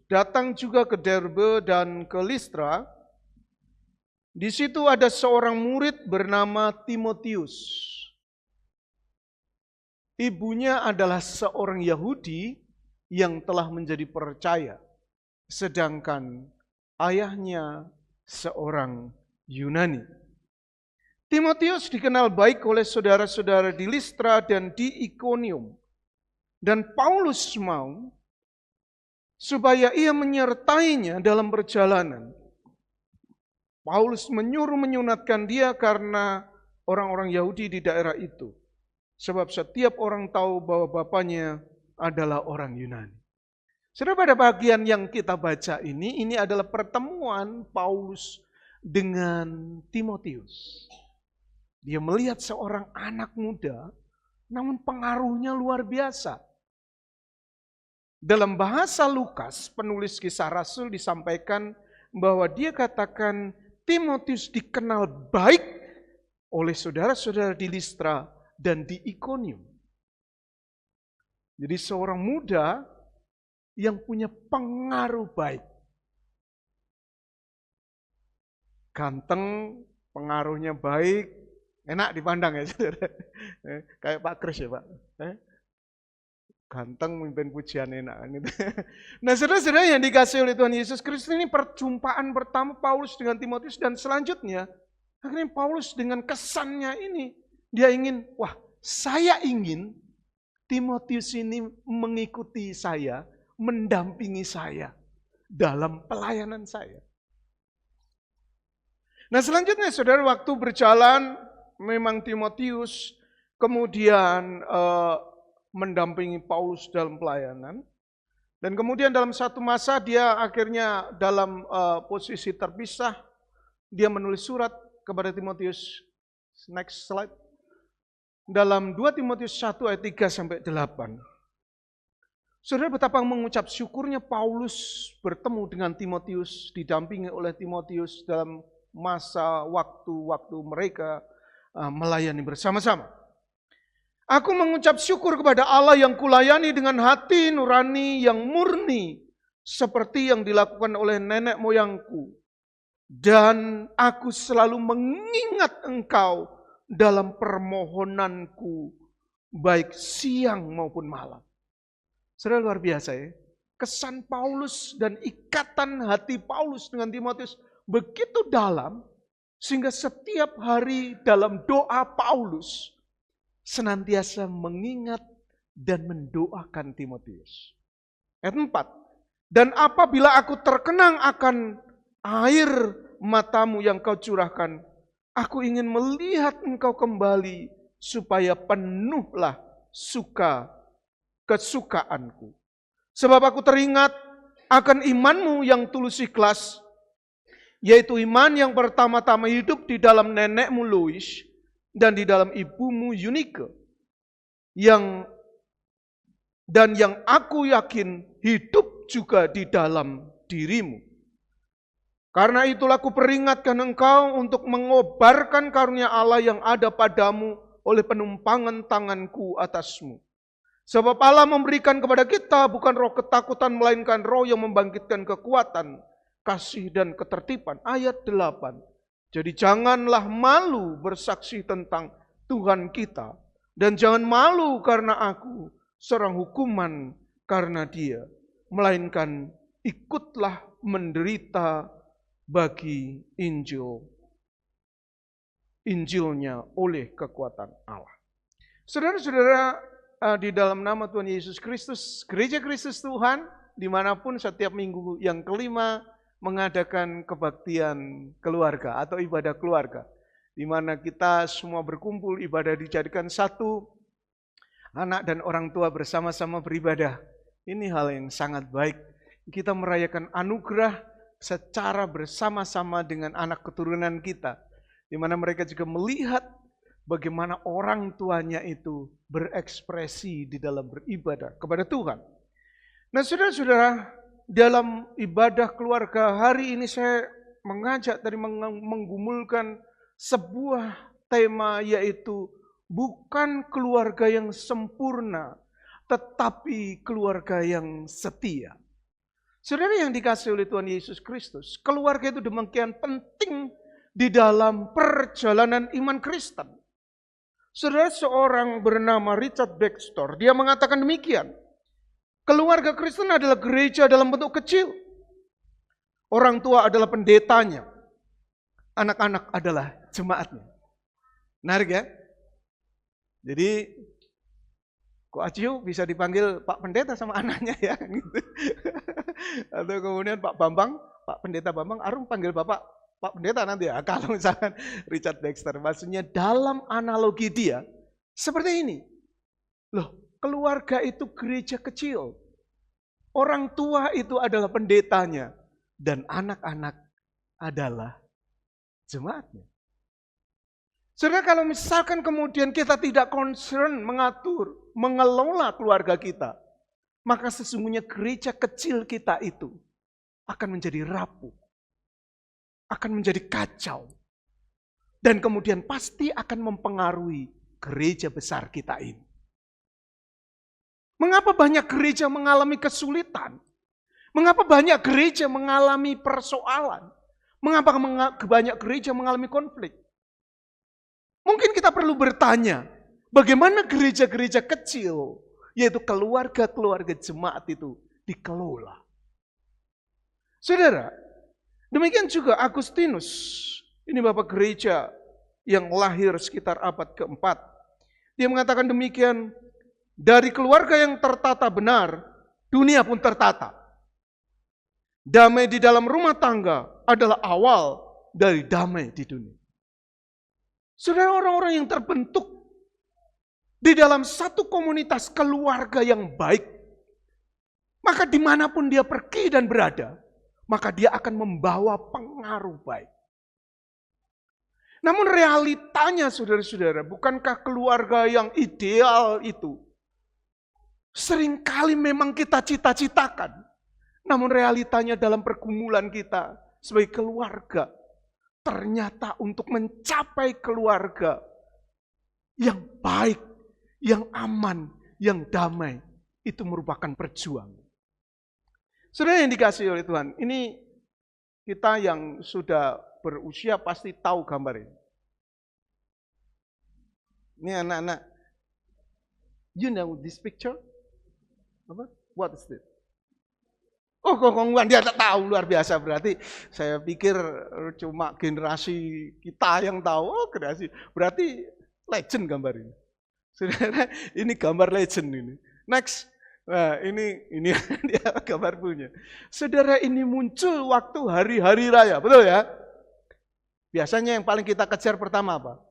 datang juga ke Derbe dan ke Listra. Di situ ada seorang murid bernama Timotius. Ibunya adalah seorang Yahudi yang telah menjadi percaya, sedangkan ayahnya seorang Yunani. Timotius dikenal baik oleh saudara-saudara di Listra dan di Ikonium. Dan Paulus mau supaya ia menyertainya dalam perjalanan. Paulus menyunatkan dia karena orang-orang Yahudi di daerah itu. Sebab setiap orang tahu bahwa bapaknya adalah orang Yunani. Saudara, pada bagian yang kita baca ini adalah pertemuan Paulus dengan Timotius. Dia melihat seorang anak muda, namun pengaruhnya luar biasa. Dalam bahasa Lukas, penulis Kisah Rasul disampaikan bahwa dia katakan Timotius dikenal baik oleh saudara-saudara di Listra dan di Ikonium. Jadi seorang muda yang punya pengaruh baik. Ganteng, pengaruhnya baik, enak dipandang ya saudara. Kayak Pak Kris ya Pak. Ganteng, memimpin pujian enak. Gitu. Nah saudara-saudara yang dikasih oleh Tuhan Yesus Kristus, ini perjumpaan pertama Paulus dengan Timotius, dan selanjutnya akhirnya Paulus dengan kesannya ini, dia ingin, saya ingin Timotius ini mengikuti saya, mendampingi saya dalam pelayanan saya. Nah selanjutnya saudara, waktu berjalan memang Timotius kemudian mendampingi Paulus dalam pelayanan. Dan kemudian dalam satu masa dia akhirnya dalam posisi terpisah. Dia menulis surat kepada Timotius. Next slide. Dalam 2 Timotius 1 ayat 3-8. Saudara, betapa mengucap syukurnya Paulus bertemu dengan Timotius, didampingi oleh Timotius dalam masa waktu mereka melayani bersama-sama. Aku mengucap syukur kepada Allah yang kulayani dengan hati nurani yang murni, seperti yang dilakukan oleh nenek moyangku. Dan aku selalu mengingat engkau dalam permohonanku, baik siang maupun malam. Saudara, luar biasa ya. Kesan Paulus dan ikatan hati Paulus dengan Timotius begitu dalam, sehingga setiap hari dalam doa Paulus senantiasa mengingat dan mendoakan Timotius. Ayat 4. Dan apabila aku terkenang akan air matamu yang kau curahkan, aku ingin melihat engkau kembali supaya penuhlah kesukaanku. Sebab aku teringat akan imanmu yang tulus ikhlas, yaitu iman yang pertama-tama hidup di dalam nenekmu Lois dan di dalam ibumu Yunike, yang aku yakin hidup juga di dalam dirimu. Karena itulah aku peringatkan engkau untuk mengobarkan karunia Allah yang ada padamu oleh penumpangan tanganku atasmu. Sebab Allah memberikan kepada kita bukan roh ketakutan, melainkan roh yang membangkitkan kekuatan, kasih dan ketertiban. Ayat 8. Jadi janganlah malu bersaksi tentang Tuhan kita. Dan jangan malu karena aku, seorang hukuman karena dia. Melainkan ikutlah menderita bagi Injilnya oleh kekuatan Allah. Saudara-saudara, di dalam nama Tuhan Yesus Kristus, Gereja Kristus Tuhan, dimanapun setiap minggu yang kelima, mengadakan kebaktian keluarga atau ibadah keluarga, di mana kita semua berkumpul, ibadah dijadikan satu, anak dan orang tua bersama-sama beribadah. Ini hal yang sangat baik. Kita merayakan anugerah secara bersama-sama dengan anak keturunan kita, di mana mereka juga melihat bagaimana orang tuanya itu berekspresi di dalam beribadah kepada Tuhan. Nah saudara-saudara, dalam ibadah keluarga hari ini saya mengajak tadi menggumulkan sebuah tema, yaitu bukan keluarga yang sempurna, tetapi keluarga yang setia. Saudara yang dikasihi oleh Tuhan Yesus Kristus, keluarga itu demikian penting di dalam perjalanan iman Kristen. Saudara, seorang bernama Richard Baxter, dia mengatakan demikian. Keluarga Kristen adalah gereja dalam bentuk kecil. Orang tua adalah pendetanya. Anak-anak adalah jemaatnya. Menarik ya? Jadi, Ko Aciu bisa dipanggil Pak Pendeta sama anaknya ya. Gitu. Atau kemudian Pak Bambang, Pak Pendeta Bambang, Arum panggil Bapak Pak Pendeta nanti ya. Kalau misalkan Richard Baxter, maksudnya dalam analogi dia, seperti ini. Loh, keluarga itu gereja kecil. Orang tua itu adalah pendetanya. Dan anak-anak adalah jemaatnya. Saudara, kalau misalkan kemudian kita tidak concern mengatur, mengelola keluarga kita, maka sesungguhnya gereja kecil kita itu akan menjadi rapuh, akan menjadi kacau, dan kemudian pasti akan mempengaruhi gereja besar kita ini. Mengapa banyak gereja mengalami kesulitan? Mengapa banyak gereja mengalami persoalan? Mengapa banyak gereja mengalami konflik? Mungkin kita perlu bertanya, bagaimana gereja-gereja kecil, yaitu keluarga-keluarga jemaat itu dikelola. Saudara, demikian juga Agustinus, ini bapak gereja yang lahir sekitar abad keempat. Dia mengatakan demikian, dari keluarga yang tertata benar, dunia pun tertata. Damai di dalam rumah tangga adalah awal dari damai di dunia. Saudara, orang-orang yang terbentuk di dalam satu komunitas keluarga yang baik, maka dimanapun dia pergi dan berada, maka dia akan membawa pengaruh baik. Namun realitanya saudara-saudara, bukankah keluarga yang ideal itu seringkali memang kita cita-citakan, namun realitanya dalam pergumulan kita sebagai keluarga, ternyata untuk mencapai keluarga yang baik, yang aman, yang damai, itu merupakan perjuangan. Saudara yang dikasihi oleh Tuhan, ini kita yang sudah berusia pasti tahu gambar ini. Ini anak-anak, you know this picture? Apa? What is it? Oh, kongkongan dia tak tahu, luar biasa. Berarti saya pikir cuma generasi kita yang tahu. Oh, generasi. Berarti legend gambar ini. Saudara, ini gambar legend ini. Next. Nah, ini dia gambar punya. Saudara, ini muncul waktu hari-hari raya, betul ya? Biasanya yang paling kita kejar pertama apa?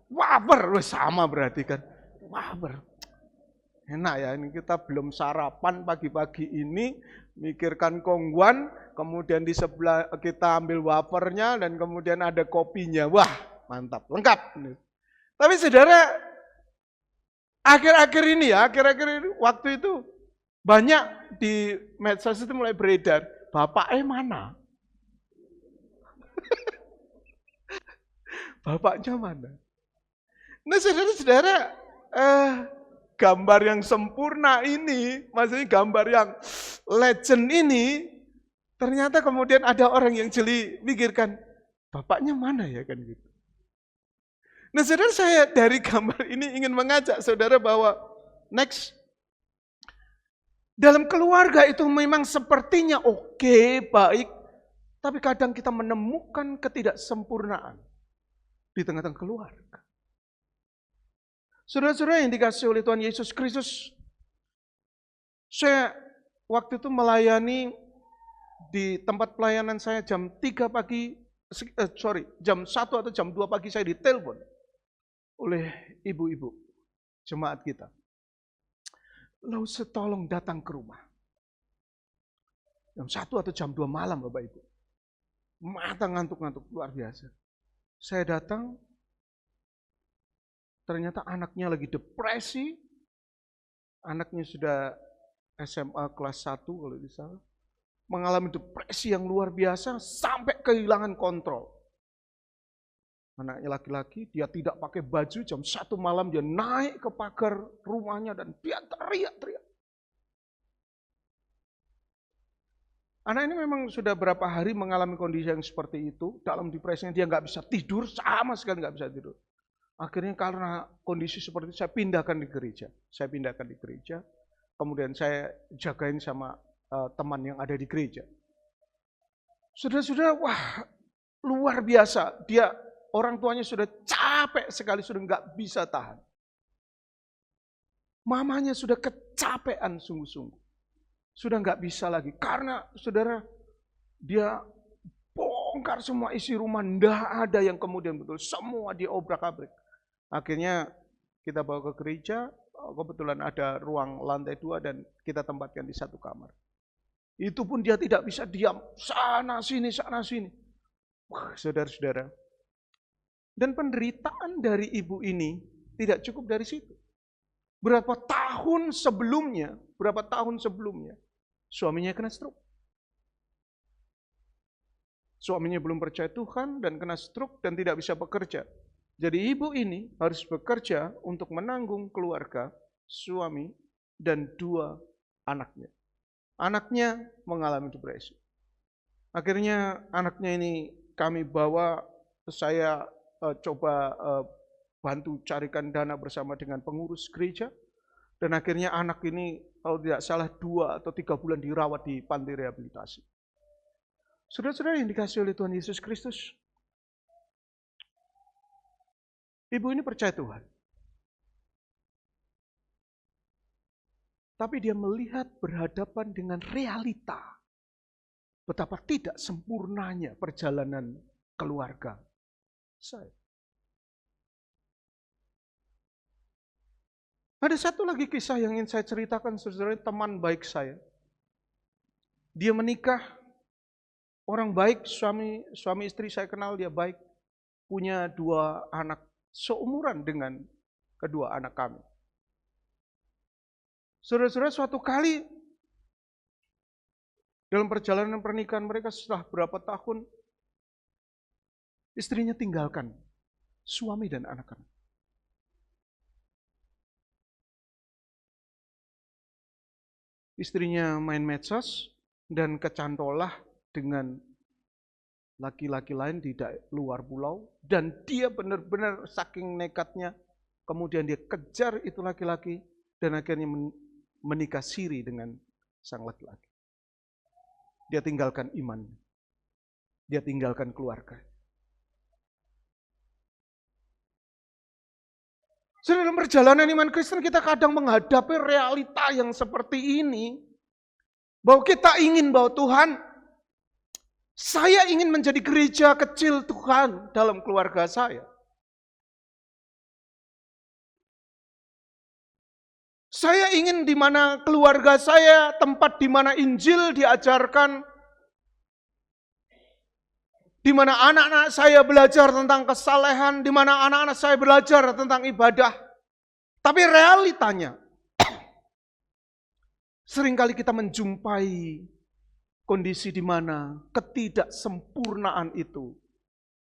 Wafer, sama berarti kan. Wafer. Enak ya, ini kita belum sarapan pagi-pagi ini, mikirkan kongguan, kemudian di sebelah kita ambil wafernya, dan kemudian ada kopinya. Wah, mantap, lengkap. Tapi saudara, akhir-akhir ini waktu itu banyak di medsos itu mulai beredar, bapaknya mana? Bapaknya mana? Nah saudara-saudara, gambar yang sempurna ini, maksudnya gambar yang legend ini, ternyata kemudian ada orang yang jeli mikirkan, bapaknya mana ya kan gitu. Nah saudara, saya dari gambar ini ingin mengajak saudara bahwa next, dalam keluarga itu memang sepertinya oke, baik, tapi kadang kita menemukan ketidaksempurnaan di tengah-tengah keluarga. Saudara-saudara yang dikasihi oleh Tuhan Yesus Kristus, saya waktu itu melayani di tempat pelayanan saya jam 3 pagi, jam 1 atau jam 2 pagi saya ditelepon oleh ibu-ibu jemaat kita. Lalu tolong datang ke rumah. Jam 1 atau jam 2 malam Bapak Ibu. Mata ngantuk-ngantuk luar biasa. Saya datang, ternyata anaknya lagi depresi, anaknya sudah SMA kelas 1 kalau tidak salah, mengalami depresi yang luar biasa sampai kehilangan kontrol. Anaknya laki-laki, dia tidak pakai baju, jam 1 malam dia naik ke pagar rumahnya dan dia teriak-teriak. Anak ini memang sudah berapa hari mengalami kondisi yang seperti itu, dalam depresinya dia nggak bisa tidur, sama sekali nggak bisa tidur. Akhirnya karena kondisi seperti itu, saya pindahkan di gereja. Kemudian saya jagain sama teman yang ada di gereja. Sudah, wah luar biasa, orang tuanya sudah capek sekali, sudah nggak bisa tahan. Mamanya sudah kecapean sungguh-sungguh. Sudah nggak bisa lagi. Karena saudara, dia bongkar semua isi rumah. Nggak ada yang kemudian betul. Semua dia obrak-abrik. Akhirnya kita bawa ke gereja. Kebetulan ada ruang lantai 2 dan kita tempatkan di satu kamar. Itu pun dia tidak bisa diam. Sana sini. Wah, saudara-saudara. Dan penderitaan dari ibu ini tidak cukup dari situ. Berapa tahun sebelumnya, suaminya kena stroke. Suaminya belum percaya Tuhan dan kena stroke dan tidak bisa bekerja. Jadi ibu ini harus bekerja untuk menanggung keluarga, suami, dan 2 anaknya. Anaknya mengalami depresi. Akhirnya anaknya ini kami bawa, saya coba bantu carikan dana bersama dengan pengurus gereja. Dan akhirnya anak ini kalau tidak salah 2 atau 3 bulan dirawat di panti rehabilitasi. Saudara-saudara yang dikasihi oleh Tuhan Yesus Kristus, ibu ini percaya Tuhan. Tapi dia melihat berhadapan dengan realita. Betapa tidak sempurnanya perjalanan keluarga saya. Ada satu lagi kisah yang ingin saya ceritakan, saudara, teman baik saya. Dia menikah, orang baik, suami istri saya kenal, dia baik. Punya 2 anak seumuran dengan kedua anak kami. Saudara-saudara, suatu kali dalam perjalanan pernikahan mereka setelah berapa tahun, istrinya tinggalkan suami dan anak-anak. Istrinya main medsos dan kecantolah dengan laki-laki lain di luar pulau. Dan dia benar-benar saking nekatnya, kemudian dia kejar itu laki-laki dan akhirnya menikah siri dengan sang laki-laki. Dia tinggalkan iman, dia tinggalkan keluarga. Dalam perjalanan iman Kristen kita kadang menghadapi realita yang seperti ini. Bahwa kita ingin bahwa Tuhan, saya ingin menjadi gereja kecil Tuhan dalam keluarga saya. Saya ingin di mana keluarga saya, tempat di mana Injil diajarkan, di mana anak-anak saya belajar tentang kesalehan, di mana anak-anak saya belajar tentang ibadah. Tapi realitanya, seringkali kita menjumpai kondisi di mana ketidaksempurnaan itu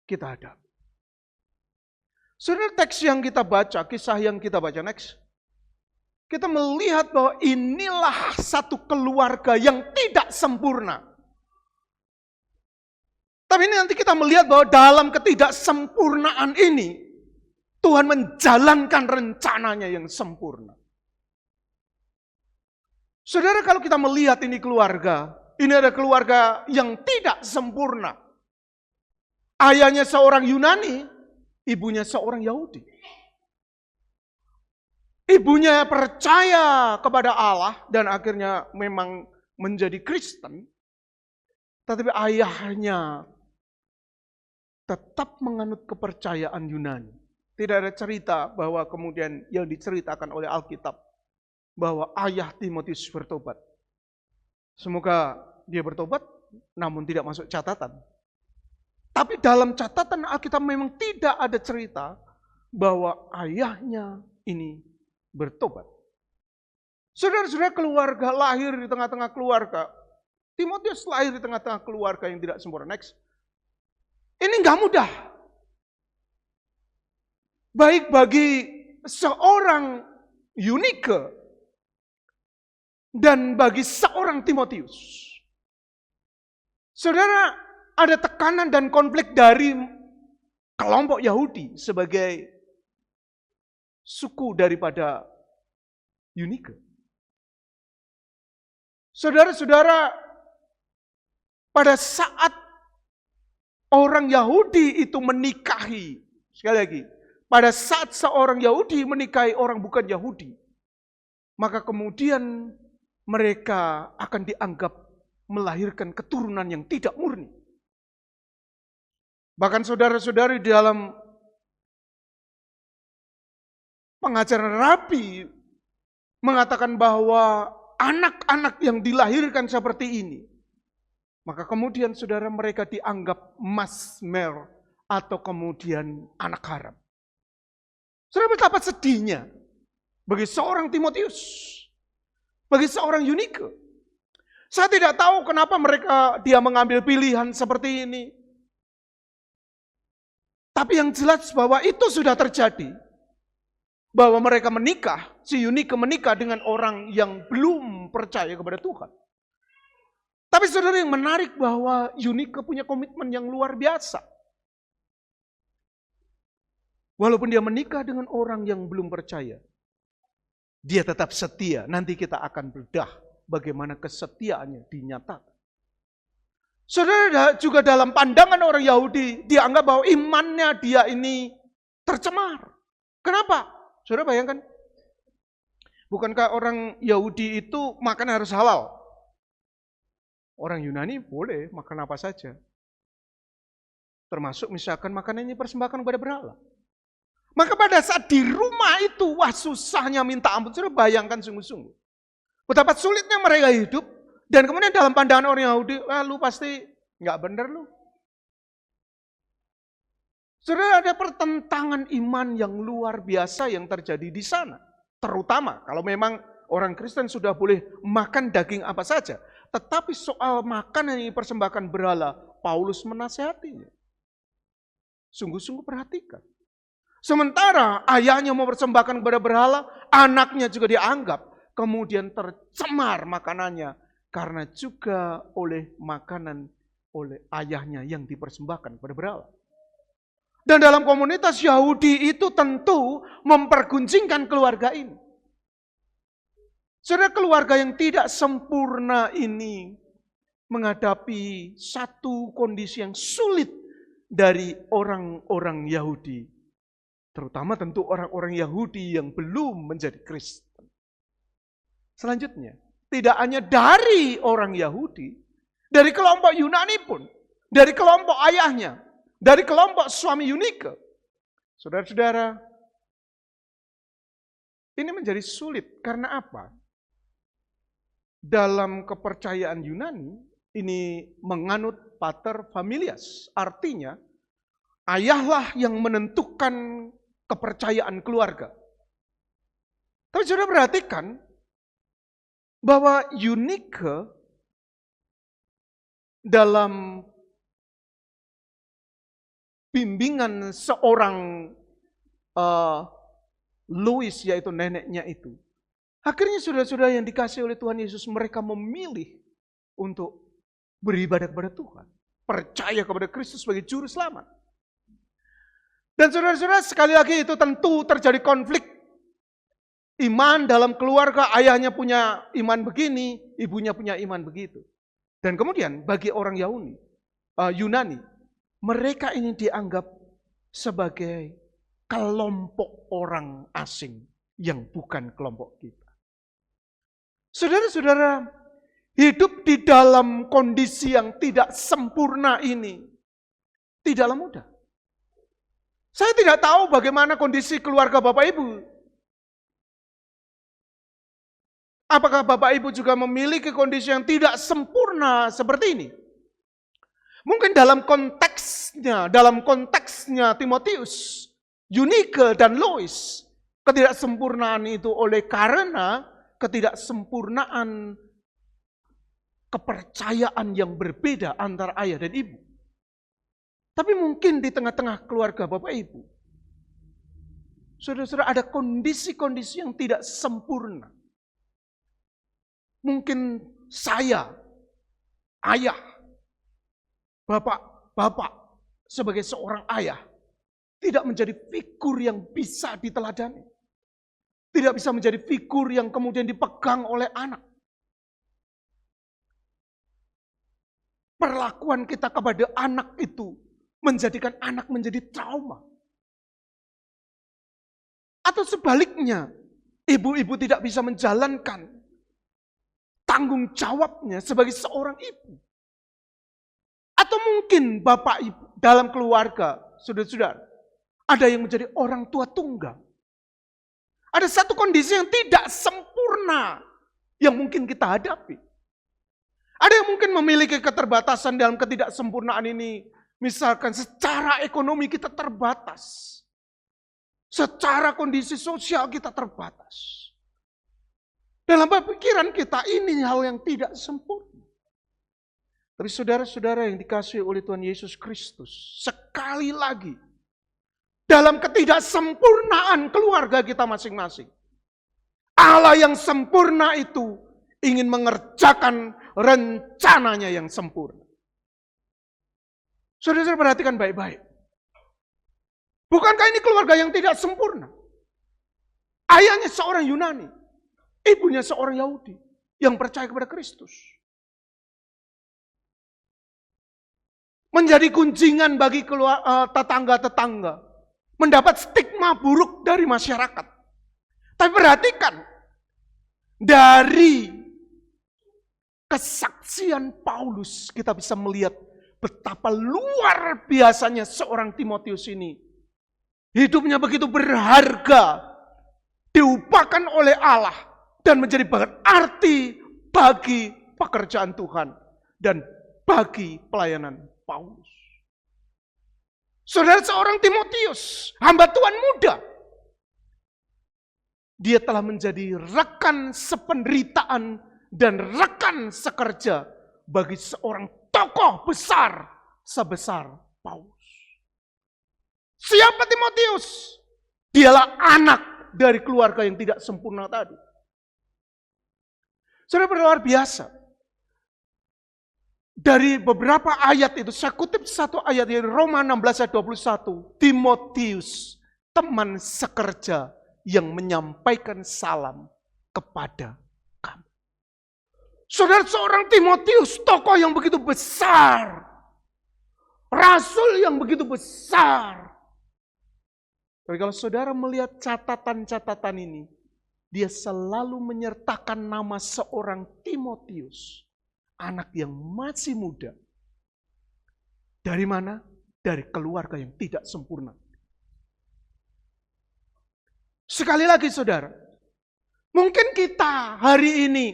kita hadapi. Saudara, teks yang kita baca, kisah yang kita baca next, kita melihat bahwa inilah satu keluarga yang tidak sempurna. Tapi ini nanti kita melihat bahwa dalam ketidaksempurnaan ini, Tuhan menjalankan rencananya yang sempurna. Saudara, kalau kita melihat ini ada keluarga yang tidak sempurna. Ayahnya seorang Yunani, ibunya seorang Yahudi. Ibunya percaya kepada Allah dan akhirnya memang menjadi Kristen. Tetapi ayahnya tetap menganut kepercayaan Yunani. Tidak ada cerita bahwa kemudian yang diceritakan oleh Alkitab bahwa ayah Timotius bertobat. Semoga dia bertobat, namun tidak masuk catatan. Tapi dalam catatan Alkitab memang tidak ada cerita bahwa ayahnya ini bertobat. Saudara-saudara, keluarga lahir di tengah-tengah keluarga. Timotius lahir di tengah-tengah keluarga yang tidak sempurna. Next. Ini nggak mudah. baik bagi seorang Eunike dan bagi seorang Timotius. Saudara, ada tekanan dan konflik dari kelompok Yahudi sebagai suku daripada Eunike. Saudara-saudara, pada saat orang Yahudi itu menikahi, sekali lagi, pada saat seorang Yahudi menikahi orang bukan Yahudi, maka kemudian mereka akan dianggap melahirkan keturunan yang tidak murni. Bahkan saudara-saudari di dalam pengajaran rabi mengatakan bahwa anak-anak yang dilahirkan seperti ini, maka kemudian saudara mereka dianggap masmer atau kemudian anak haram. Saudara, betapa sedihnya bagi seorang Timotius, bagi seorang Eunike. Saya tidak tahu kenapa dia mengambil pilihan seperti ini. Tapi yang jelas bahwa itu sudah terjadi. Bahwa mereka menikah, si Eunike menikah dengan orang yang belum percaya kepada Tuhan. Tapi saudara, yang menarik bahwa Eunike punya komitmen yang luar biasa. Walaupun dia menikah dengan orang yang belum percaya, dia tetap setia. Nanti kita akan bedah bagaimana kesetiaannya dinyatakan. Saudara, juga dalam pandangan orang Yahudi, dianggap bahwa imannya dia ini tercemar. Kenapa? Saudara bayangkan, bukankah orang Yahudi itu makan harus halal? Orang Yunani boleh makan apa saja. Termasuk misalkan makanannya persembahkan kepada berhala. Maka pada saat di rumah itu, wah susahnya minta ampun. Saudara bayangkan sungguh-sungguh. Betapa sulitnya mereka hidup. Dan kemudian dalam pandangan orang Yahudi, lu pasti nggak benar lu. Saudara, ada pertentangan iman yang luar biasa yang terjadi di sana. Terutama kalau memang orang Kristen sudah boleh makan daging apa saja. Tetapi soal makanan yang dipersembahkan berhala, Paulus menasihatinya. Sungguh-sungguh perhatikan. Sementara ayahnya mau persembahkan kepada berhala, anaknya juga dianggap. Kemudian tercemar makanannya. Karena juga oleh makanan oleh ayahnya yang dipersembahkan kepada berhala. Dan dalam komunitas Yahudi itu tentu memperguncingkan keluarga ini. Saudara, keluarga yang tidak sempurna ini menghadapi satu kondisi yang sulit dari orang-orang Yahudi. Terutama tentu orang-orang Yahudi yang belum menjadi Kristen. Selanjutnya, tidak hanya dari orang Yahudi, dari kelompok Yunani pun, dari kelompok ayahnya, dari kelompok suami Eunike. Saudara-saudara, ini menjadi sulit karena apa? Dalam kepercayaan Yunani, ini menganut pater familias, artinya ayahlah yang menentukan kepercayaan keluarga. Tapi saudara perhatikan bahwa Eunike dalam bimbingan seorang Louis, yaitu neneknya itu, akhirnya saudara-saudara yang dikasih oleh Tuhan Yesus, mereka memilih untuk beribadah kepada Tuhan, percaya kepada Kristus sebagai juru selamat. Dan saudara-saudara, sekali lagi itu tentu terjadi konflik iman dalam keluarga. Ayahnya punya iman begini, ibunya punya iman begitu. Dan kemudian bagi orang Yunani, mereka ini dianggap sebagai kelompok orang asing yang bukan kelompok kita. Saudara-saudara, hidup di dalam kondisi yang tidak sempurna ini tidaklah mudah. Saya tidak tahu bagaimana kondisi keluarga Bapak Ibu. Apakah Bapak Ibu juga memiliki kondisi yang tidak sempurna seperti ini? Mungkin dalam konteksnya Timotius, Eunike dan Lois, ketidaksempurnaan itu oleh karena ketidaksempurnaan kepercayaan yang berbeda antara ayah dan ibu. Tapi mungkin di tengah-tengah keluarga Bapak Ibu, Saudara-saudara, ada kondisi-kondisi yang tidak sempurna. Mungkin saya, ayah, bapak sebagai seorang ayah, tidak menjadi figur yang bisa diteladani. Tidak bisa menjadi figur yang kemudian dipegang oleh anak. Perlakuan kita kepada anak itu menjadikan anak menjadi trauma. Atau sebaliknya, ibu-ibu tidak bisa menjalankan tanggung jawabnya sebagai seorang ibu. Atau mungkin bapak ibu dalam keluarga, saudara-saudara, ada yang menjadi orang tua tunggal. Ada satu kondisi yang tidak sempurna yang mungkin kita hadapi. Ada yang mungkin memiliki keterbatasan dalam ketidaksempurnaan ini. Misalkan secara ekonomi kita terbatas. Secara kondisi sosial kita terbatas. Dalam pikiran kita ini hal yang tidak sempurna. Tapi saudara-saudara yang dikasihi oleh Tuhan Yesus Kristus, sekali lagi, dalam ketidaksempurnaan keluarga kita masing-masing, Allah yang sempurna itu ingin mengerjakan rencananya yang sempurna. Saudara-saudara perhatikan baik-baik. Bukankah ini keluarga yang tidak sempurna? Ayahnya seorang Yunani, ibunya seorang Yahudi yang percaya kepada Kristus. Menjadi gunjingan bagi tetangga-tetangga. Mendapat stigma buruk dari masyarakat. Tapi perhatikan, dari kesaksian Paulus kita bisa melihat betapa luar biasanya seorang Timotius ini. Hidupnya begitu berharga, diupahkan oleh Allah dan menjadi berarti bagi pekerjaan Tuhan dan bagi pelayanan Paulus. Saudara, seorang Timotius, hamba Tuhan muda, dia telah menjadi rekan sependeritaan dan rekan sekerja bagi seorang tokoh besar sebesar Paulus. Siapa Timotius? Dialah anak dari keluarga yang tidak sempurna tadi. Saudara, luar biasa. Dari beberapa ayat itu, saya kutip satu ayat dari Roma 16 ayat 21. Timotius, teman sekerja yang menyampaikan salam kepada kamu. Saudara, seorang Timotius, tokoh yang begitu besar. Rasul yang begitu besar. Tapi kalau saudara melihat catatan-catatan ini, dia selalu menyertakan nama seorang Timotius. Anak yang masih muda. Dari mana? Dari keluarga yang tidak sempurna. Sekali lagi saudara, mungkin kita hari ini,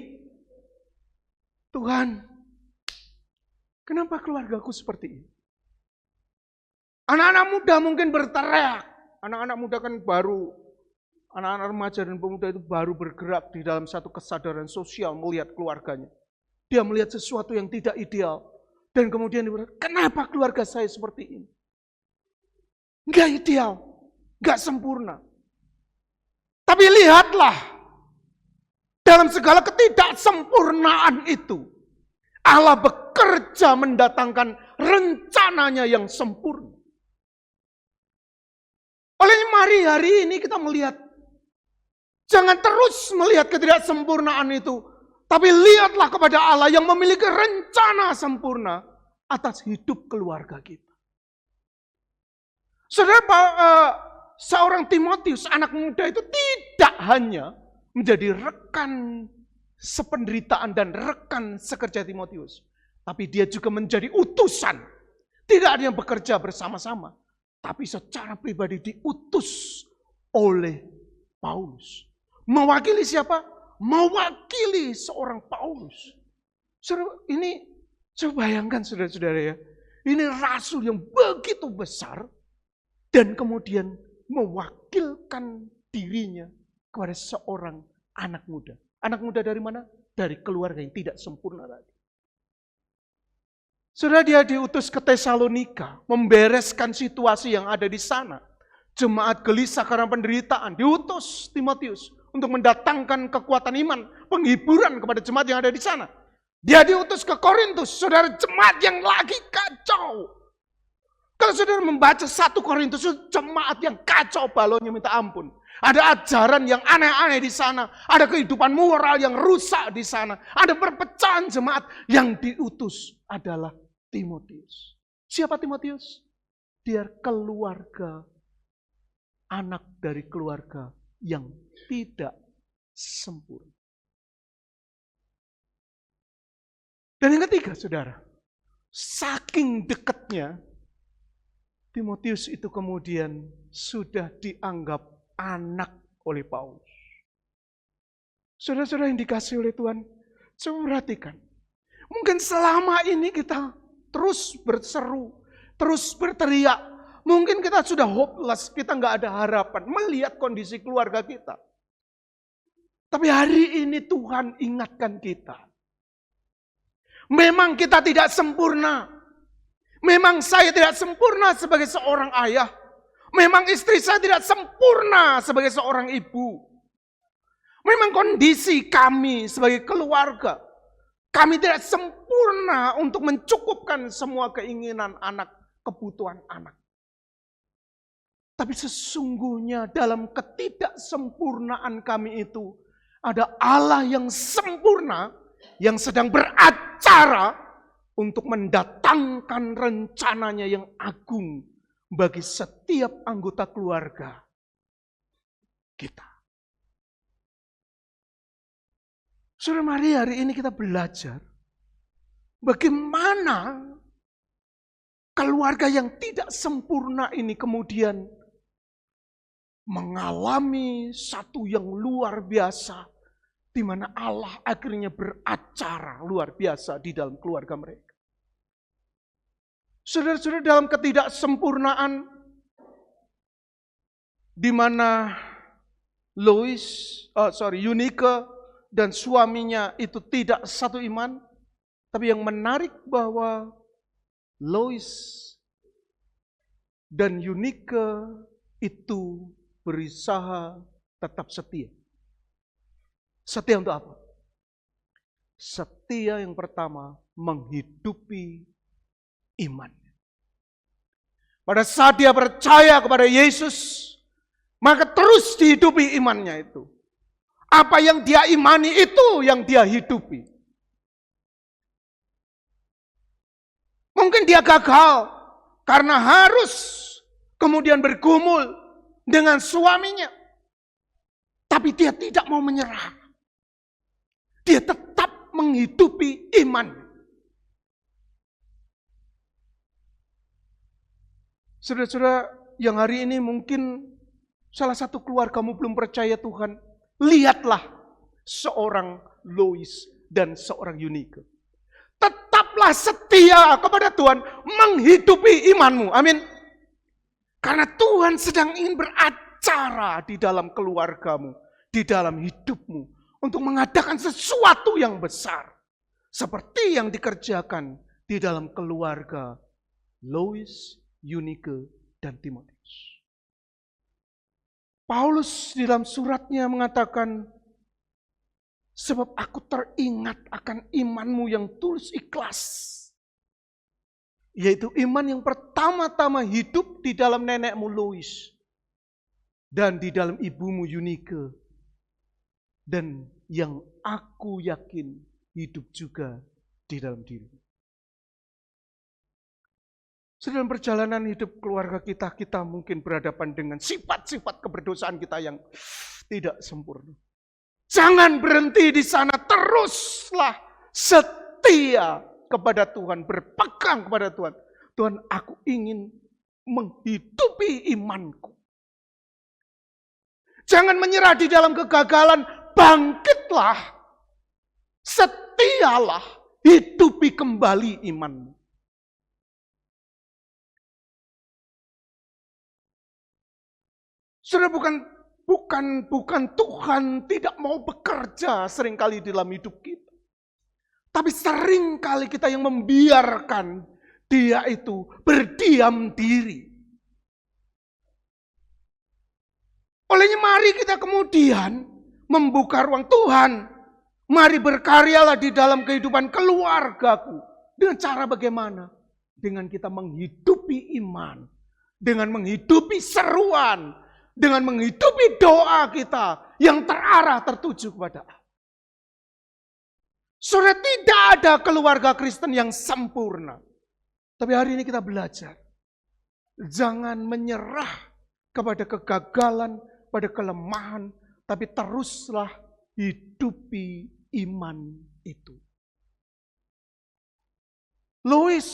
Tuhan, kenapa keluargaku seperti ini? Anak-anak muda mungkin berteriak. Anak-anak muda kan baru, anak-anak remaja dan pemuda itu baru bergerak di dalam satu kesadaran sosial melihat keluarganya. Dia melihat sesuatu yang tidak ideal. Dan kemudian dia berkata, kenapa keluarga saya seperti ini? Enggak ideal, enggak sempurna. Tapi lihatlah, dalam segala ketidaksempurnaan itu, Allah bekerja mendatangkan rencananya yang sempurna. Oleh mari hari ini kita melihat, jangan terus melihat ketidaksempurnaan itu, tapi lihatlah kepada Allah yang memiliki rencana sempurna atas hidup keluarga kita. Saudara, seorang Timotius, anak muda itu tidak hanya menjadi rekan sependeritaan dan rekan sekerja Timotius, tapi dia juga menjadi utusan. Tidak ada yang bekerja bersama-sama, tapi secara pribadi diutus oleh Paulus. Mewakili siapa? Mewakili seorang Paulus. Saudara, ini coba bayangkan saudara-saudara ya. Ini rasul yang begitu besar dan kemudian mewakilkan dirinya kepada seorang anak muda. Anak muda dari mana? Dari keluarga yang tidak sempurna tadi. Saudara, dia diutus ke Tesalonika, membereskan situasi yang ada di sana. Jemaat gelisah karena penderitaan, diutus Timotius untuk mendatangkan kekuatan iman, penghiburan kepada jemaat yang ada di sana. Dia diutus ke Korintus, saudara, jemaat yang lagi kacau. Kalau saudara membaca 1 Korintus, jemaat yang kacau balonnya minta ampun. Ada ajaran yang aneh-aneh di sana, ada kehidupan moral yang rusak di sana, ada perpecahan jemaat. Yang diutus adalah Timotius. Siapa Timotius? Dia keluarga, anak dari keluarga yang tidak sempurna. Dan yang ketiga, saudara, saking dekatnya, Timotius itu kemudian sudah dianggap anak oleh Paulus. Saudara-saudara yang dikasih oleh Tuhan, coba perhatikan. Mungkin selama ini kita terus berseru, terus berteriak. Mungkin kita sudah hopeless, kita nggak ada harapan melihat kondisi keluarga kita. Tapi hari ini Tuhan ingatkan kita. Memang kita tidak sempurna. Memang saya tidak sempurna sebagai seorang ayah. Memang istri saya tidak sempurna sebagai seorang ibu. Memang kondisi kami sebagai keluarga, kami tidak sempurna untuk mencukupkan semua keinginan anak, kebutuhan anak. Tapi sesungguhnya dalam ketidaksempurnaan kami itu, ada Allah yang sempurna, yang sedang beracara untuk mendatangkan rencananya yang agung bagi setiap anggota keluarga kita. Saudara, mari hari ini kita belajar bagaimana keluarga yang tidak sempurna ini kemudian mengalami satu yang luar biasa, di mana Allah akhirnya beracara luar biasa di dalam keluarga mereka. Saudara-saudara, dalam ketidaksempurnaan, di mana Eunike dan suaminya itu tidak satu iman, tapi yang menarik bahwa Lois dan Eunike itu berusaha tetap setia. Setia untuk apa? Setia yang pertama, menghidupi iman. Pada saat dia percaya kepada Yesus, maka terus dihidupi imannya itu. Apa yang dia imani itu yang dia hidupi. Mungkin dia gagal karena harus kemudian bergumul dengan suaminya. Tapi dia tidak mau menyerah. Dia tetap menghidupi iman. Saudara-saudara yang hari ini mungkin salah satu keluargamu belum percaya Tuhan, lihatlah seorang Lois dan seorang Eunike. Tetaplah setia kepada Tuhan, menghidupi imanmu. Amin. Karena Tuhan sedang ingin beracara di dalam keluargamu, di dalam hidupmu, untuk mengadakan sesuatu yang besar. Seperti yang dikerjakan di dalam keluarga Lois, Eunike, dan Timotius. Paulus di dalam suratnya mengatakan, sebab aku teringat akan imanmu yang tulus ikhlas. Yaitu iman yang pertama-tama hidup di dalam nenekmu Lois. Dan di dalam ibumu Eunike. Dan yang aku yakin hidup juga di dalam dirimu. Dalam perjalanan hidup keluarga kita, kita mungkin berhadapan dengan sifat-sifat keberdosaan kita yang tidak sempurna. Jangan berhenti di sana, teruslah setia kepada Tuhan, berpegang kepada Tuhan. Tuhan, aku ingin menghidupi imanku. Jangan menyerah di dalam kegagalan, bangkitlah, setialah, hidupi kembali imanmu. Saudara, bukan Tuhan tidak mau bekerja seringkali dalam hidup kita. Tapi seringkali kita yang membiarkan dia itu berdiam diri. Olehnya mari kita kemudian membuka ruang Tuhan. Mari berkaryalah di dalam kehidupan keluargaku. Dengan cara bagaimana? Dengan kita menghidupi iman. Dengan menghidupi seruan. Dengan menghidupi doa kita yang terarah tertuju kepada Allah. Saudara, tidak ada keluarga Kristen yang sempurna. Tapi hari ini kita belajar. Jangan menyerah kepada kegagalan, pada kelemahan. Tapi teruslah hidupi iman itu. Lois,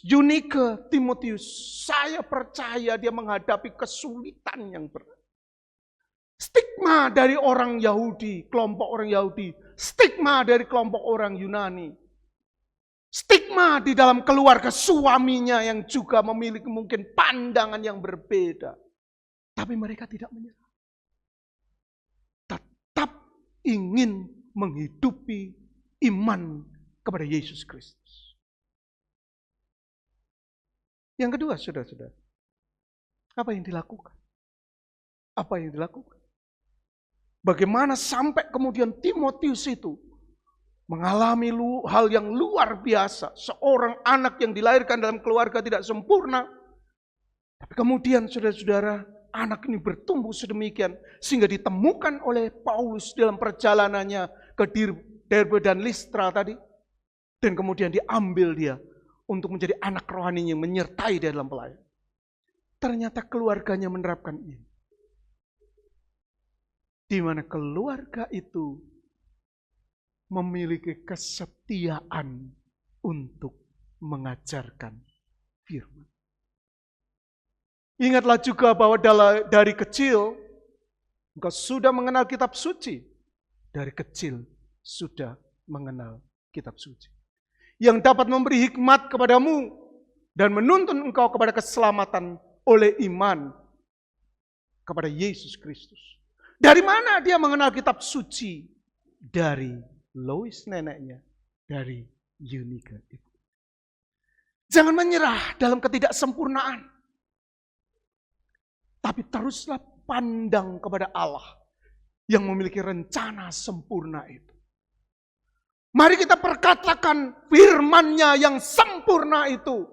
Eunike, Timotius, saya percaya dia menghadapi kesulitan yang berat. Stigma dari orang Yahudi, kelompok orang Yahudi. Stigma dari kelompok orang Yunani. Stigma di dalam keluarga suaminya yang juga memiliki mungkin pandangan yang berbeda. Tapi mereka tidak menyerah. Tetap ingin menghidupi iman kepada Yesus Kristus. Yang kedua, saudara-saudara. Apa yang dilakukan? Apa yang dilakukan? Bagaimana sampai kemudian Timotius itu mengalami hal yang luar biasa. Seorang anak yang dilahirkan dalam keluarga tidak sempurna. Tapi kemudian saudara-saudara, anak ini bertumbuh sedemikian. Sehingga ditemukan oleh Paulus dalam perjalanannya ke Derbe dan Listra tadi. Dan kemudian diambil dia untuk menjadi anak rohani yang menyertai dia dalam pelayanan. Ternyata keluarganya menerapkan ini. Di mana keluarga itu memiliki kesetiaan untuk mengajarkan firman. Ingatlah juga bahwa dari kecil engkau sudah mengenal kitab suci. Dari kecil sudah mengenal kitab suci. Yang dapat memberi hikmat kepadamu dan menuntun engkau kepada keselamatan oleh iman kepada Yesus Kristus. Dari mana dia mengenal kitab suci? Dari Lois neneknya, dari Eunike ibu. Jangan menyerah dalam ketidaksempurnaan. Tapi teruslah pandang kepada Allah yang memiliki rencana sempurna itu. Mari kita perkatakan firman-Nya yang sempurna itu.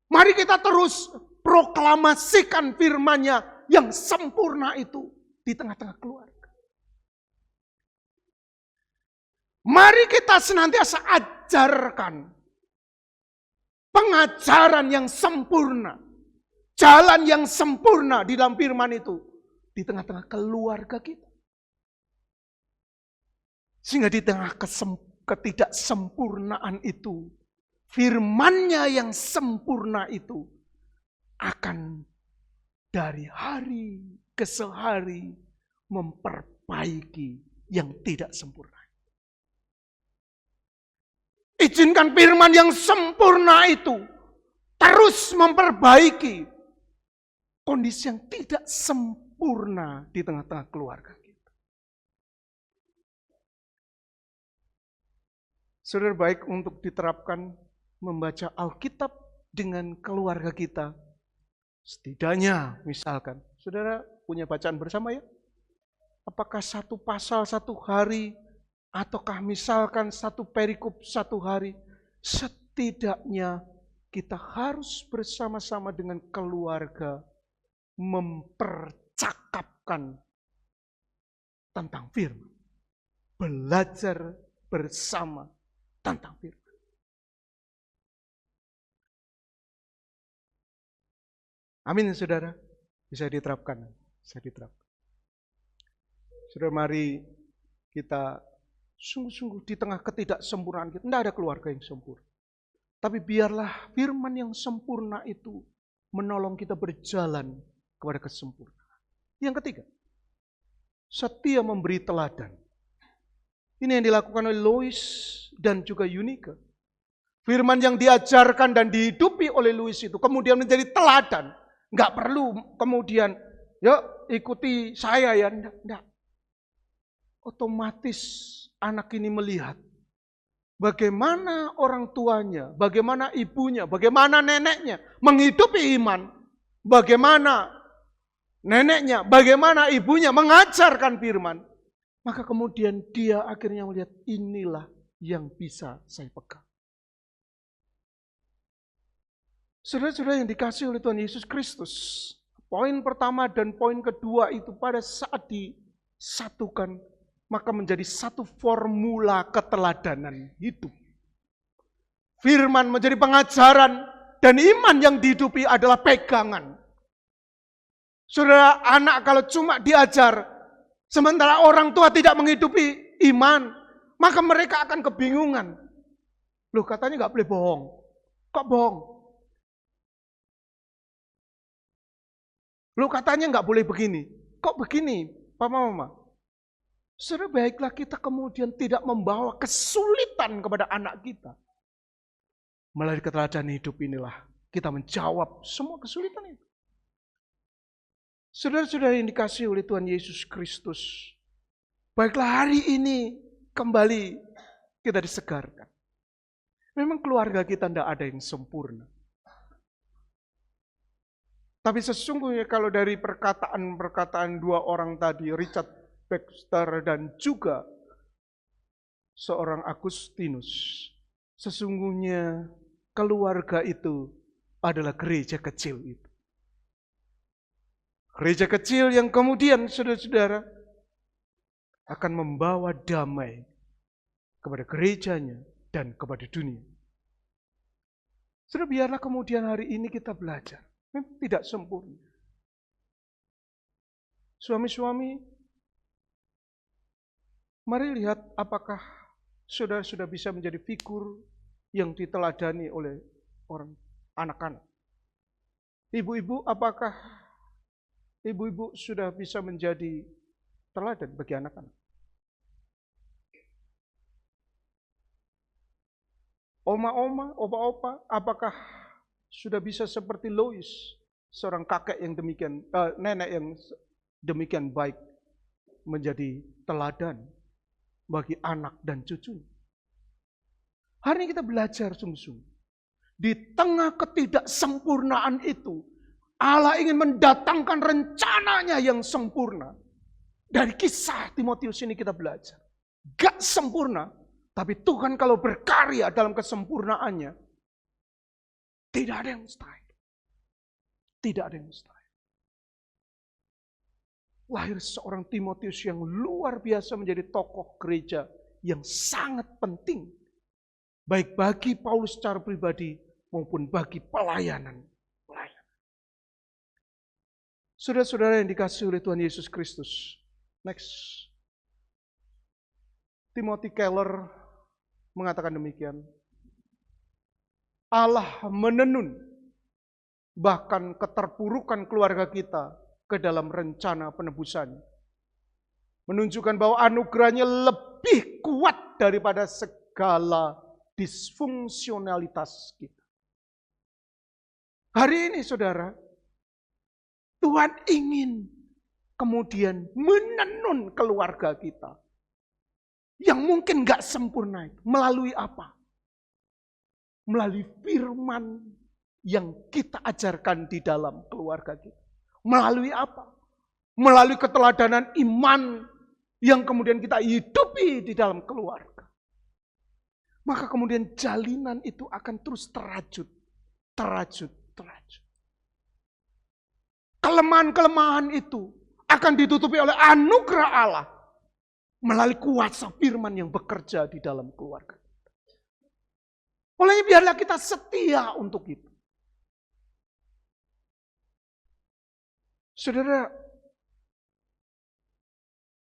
Mari kita terus proklamasikan firman-Nya yang sempurna itu di tengah-tengah keluarga. Mari kita senantiasa ajarkan pengajaran yang sempurna, jalan yang sempurna di dalam firman itu di tengah-tengah keluarga kita. Sehingga di tengah ketidaksempurnaan itu, firman-Nya yang sempurna itu akan dari hari ke hari memperbaiki yang tidak sempurna. Izinkan firman yang sempurna itu terus memperbaiki kondisi yang tidak sempurna di tengah-tengah keluarga kita. Saudara, baik untuk diterapkan membaca Alkitab dengan keluarga kita. Setidaknya misalkan, saudara punya bacaan bersama ya? Apakah satu pasal satu hari, ataukah misalkan satu perikop satu hari? Setidaknya kita harus bersama-sama dengan keluarga mempercakapkan tentang firman. Belajar bersama tentang firman. Amin, saudara. Bisa diterapkan. Bisa diterapkan. Saudara, mari kita sungguh-sungguh di tengah ketidaksempurnaan kita. Tidak ada keluarga yang sempurna. Tapi biarlah firman yang sempurna itu menolong kita berjalan kepada kesempurnaan. Yang ketiga, setia memberi teladan. Ini yang dilakukan oleh Lois dan juga Eunike. Firman yang diajarkan dan dihidupi oleh Lois itu kemudian menjadi teladan. Enggak perlu kemudian, yuk ikuti saya ya. Enggak. Otomatis anak ini melihat bagaimana orang tuanya, bagaimana ibunya, bagaimana neneknya menghidupi iman. Bagaimana neneknya, bagaimana ibunya mengajarkan firman. Maka kemudian dia akhirnya melihat inilah yang bisa saya pegang. Saudara-saudara yang dikasih oleh Tuhan Yesus Kristus, poin pertama dan poin kedua itu pada saat disatukan, maka menjadi satu formula keteladanan hidup. Firman menjadi pengajaran dan iman yang dihidupi adalah pegangan. Saudara, anak kalau cuma diajar, sementara orang tua tidak menghidupi iman, maka mereka akan kebingungan. Loh, katanya nggak boleh bohong. Kok bohong? Loh, katanya nggak boleh begini. Kok begini, Papa Mama? Saudara, baiklah kita kemudian tidak membawa kesulitan kepada anak kita. Melalui keteladanan hidup inilah kita menjawab semua kesulitan itu. Saudara-saudara yang dikasihi oleh Tuhan Yesus Kristus, baiklah hari ini kembali kita disegarkan. Memang keluarga kita tidak ada yang sempurna. Tapi sesungguhnya kalau dari perkataan-perkataan dua orang tadi, Richard Baxter dan juga seorang Agustinus, sesungguhnya keluarga itu adalah gereja kecil itu. Gereja kecil yang kemudian saudara-saudara akan membawa damai kepada gerejanya dan kepada dunia. Saudara, biarlah kemudian hari ini kita belajar. Memang tidak sempurna. Suami-suami, mari lihat apakah saudara sudah bisa menjadi figur yang diteladani oleh orang anak-anak. Ibu-ibu, apakah ibu-ibu sudah bisa menjadi teladan bagi anak-anak? Oma-oma, opa-opa, apakah sudah bisa seperti Lois, seorang kakek yang demikian, nenek yang demikian baik, menjadi teladan bagi anak dan cucu? Hari ini kita belajar sungguh-sungguh. Di tengah ketidaksempurnaan itu, Allah ingin mendatangkan rencananya yang sempurna. Dari kisah Timotius ini kita belajar. Gak sempurna, tapi Tuhan kalau berkarya dalam kesempurnaannya, tidak ada yang mustahil. Tidak ada yang mustahil. Lahir seorang Timotius yang luar biasa menjadi tokoh gereja yang sangat penting. Baik bagi Paulus secara pribadi maupun bagi pelayanan. Saudara-saudara yang dikasihi oleh Tuhan Yesus Kristus. Next. Timothy Keller mengatakan demikian. Allah menenun bahkan keterpurukan keluarga kita ke dalam rencana penebusan. Menunjukkan bahwa anugerahnya lebih kuat daripada segala disfungsionalitas kita. Hari ini saudara, Tuhan ingin kemudian menenun keluarga kita. Yang mungkin gak sempurna itu. Melalui apa? Melalui firman yang kita ajarkan di dalam keluarga kita. Melalui apa? Melalui keteladanan iman yang kemudian kita hidupi di dalam keluarga. Maka kemudian jalinan itu akan terus terajut. Kelemahan-kelemahan itu akan ditutupi oleh anugerah Allah. Melalui kuasa firman yang bekerja di dalam keluarga. Olehnya biarlah kita setia untuk itu. Saudara,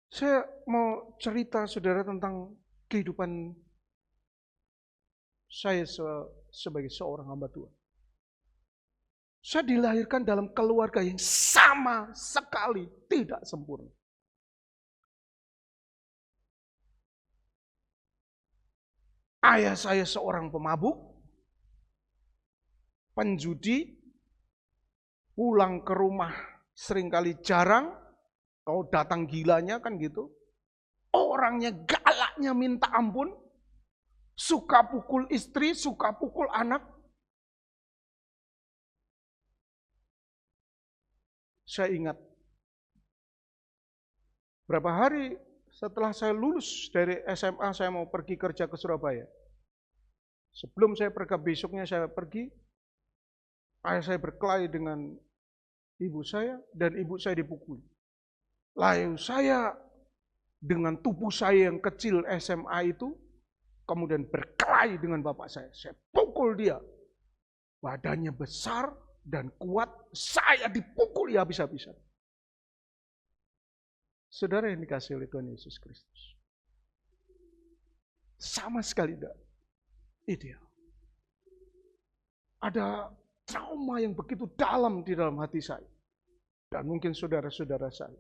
saya mau cerita saudara tentang kehidupan saya sebagai seorang hamba Tuhan. Saya dilahirkan dalam keluarga yang sama sekali tidak sempurna. Ayah saya seorang pemabuk, penjudi, pulang ke rumah seringkali jarang, kalau datang gilanya kan gitu. Orangnya galaknya minta ampun, suka pukul istri, suka pukul anak. Saya ingat Berapa hari setelah saya lulus dari SMA, saya mau pergi kerja ke Surabaya. Sebelum saya pergi, besoknya saya pergi, ayah saya berkelahi dengan ibu saya, dan ibu saya dipukul. Lalu saya dengan tubuh saya yang kecil SMA itu, kemudian berkelahi dengan bapak saya. Saya pukul dia. Badannya besar dan kuat, saya dipukul ya habis-habisan. Saudara yang dikasihi oleh Tuhan Yesus Kristus, sama sekali tidak ideal. Ada trauma yang begitu dalam di dalam hati saya. Dan mungkin saudara-saudara saya.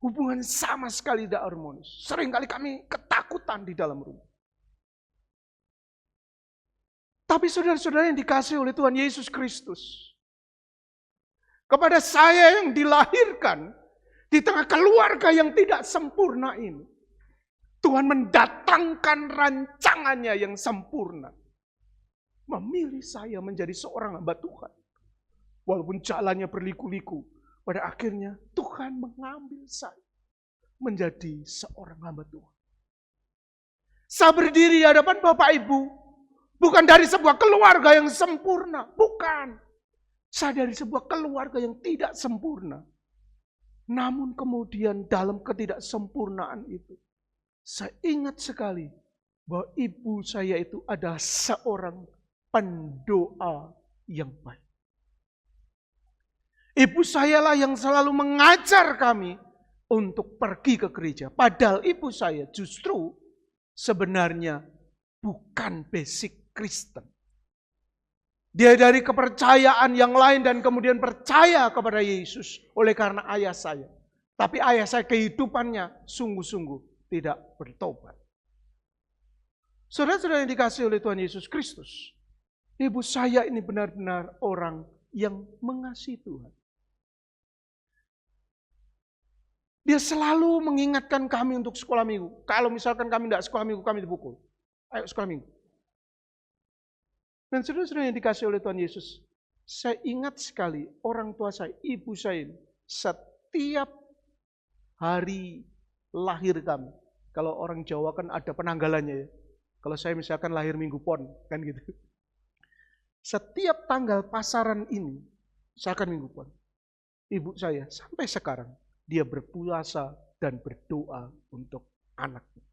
Hubungan sama sekali tidak harmonis. Seringkali kami ketakutan di dalam rumah. Tapi saudara-saudara yang dikasihi oleh Tuhan Yesus Kristus, kepada saya yang dilahirkan di tengah keluarga yang tidak sempurna ini, Tuhan mendatangkan rancangannya yang sempurna. Memilih saya menjadi seorang hamba Tuhan. Walaupun jalannya berliku-liku, pada akhirnya Tuhan mengambil saya menjadi seorang hamba Tuhan. Saya berdiri di hadapan Bapak Ibu, bukan dari sebuah keluarga yang sempurna, bukan. Saya dari sebuah keluarga yang tidak sempurna. Namun kemudian dalam ketidaksempurnaan itu, saya ingat sekali bahwa ibu saya itu adalah seorang pendoa yang baik. Ibu saya lah yang selalu mengajar kami untuk pergi ke gereja. Padahal ibu saya justru sebenarnya bukan basic Kristen. Dia dari kepercayaan yang lain dan kemudian percaya kepada Yesus oleh karena ayah saya. Tapi ayah saya kehidupannya sungguh-sungguh tidak bertobat. Saudara-saudara yang dikasihi oleh Tuhan Yesus Kristus, ibu saya ini benar-benar orang yang mengasihi Tuhan. Dia selalu mengingatkan kami untuk sekolah minggu. Kalau misalkan kami tidak sekolah minggu, kami dipukul. Ayo sekolah minggu. Dan saudara-saudara yang dikasihi oleh Tuhan Yesus, saya ingat sekali orang tua saya, ibu saya, setiap hari lahir kami. Kalau orang Jawa kan ada penanggalannya ya. Kalau saya misalkan lahir Minggu Pon, kan gitu. Setiap tanggal pasaran ini, misalkan Minggu Pon, ibu saya sampai sekarang, dia berpuasa dan berdoa untuk anaknya.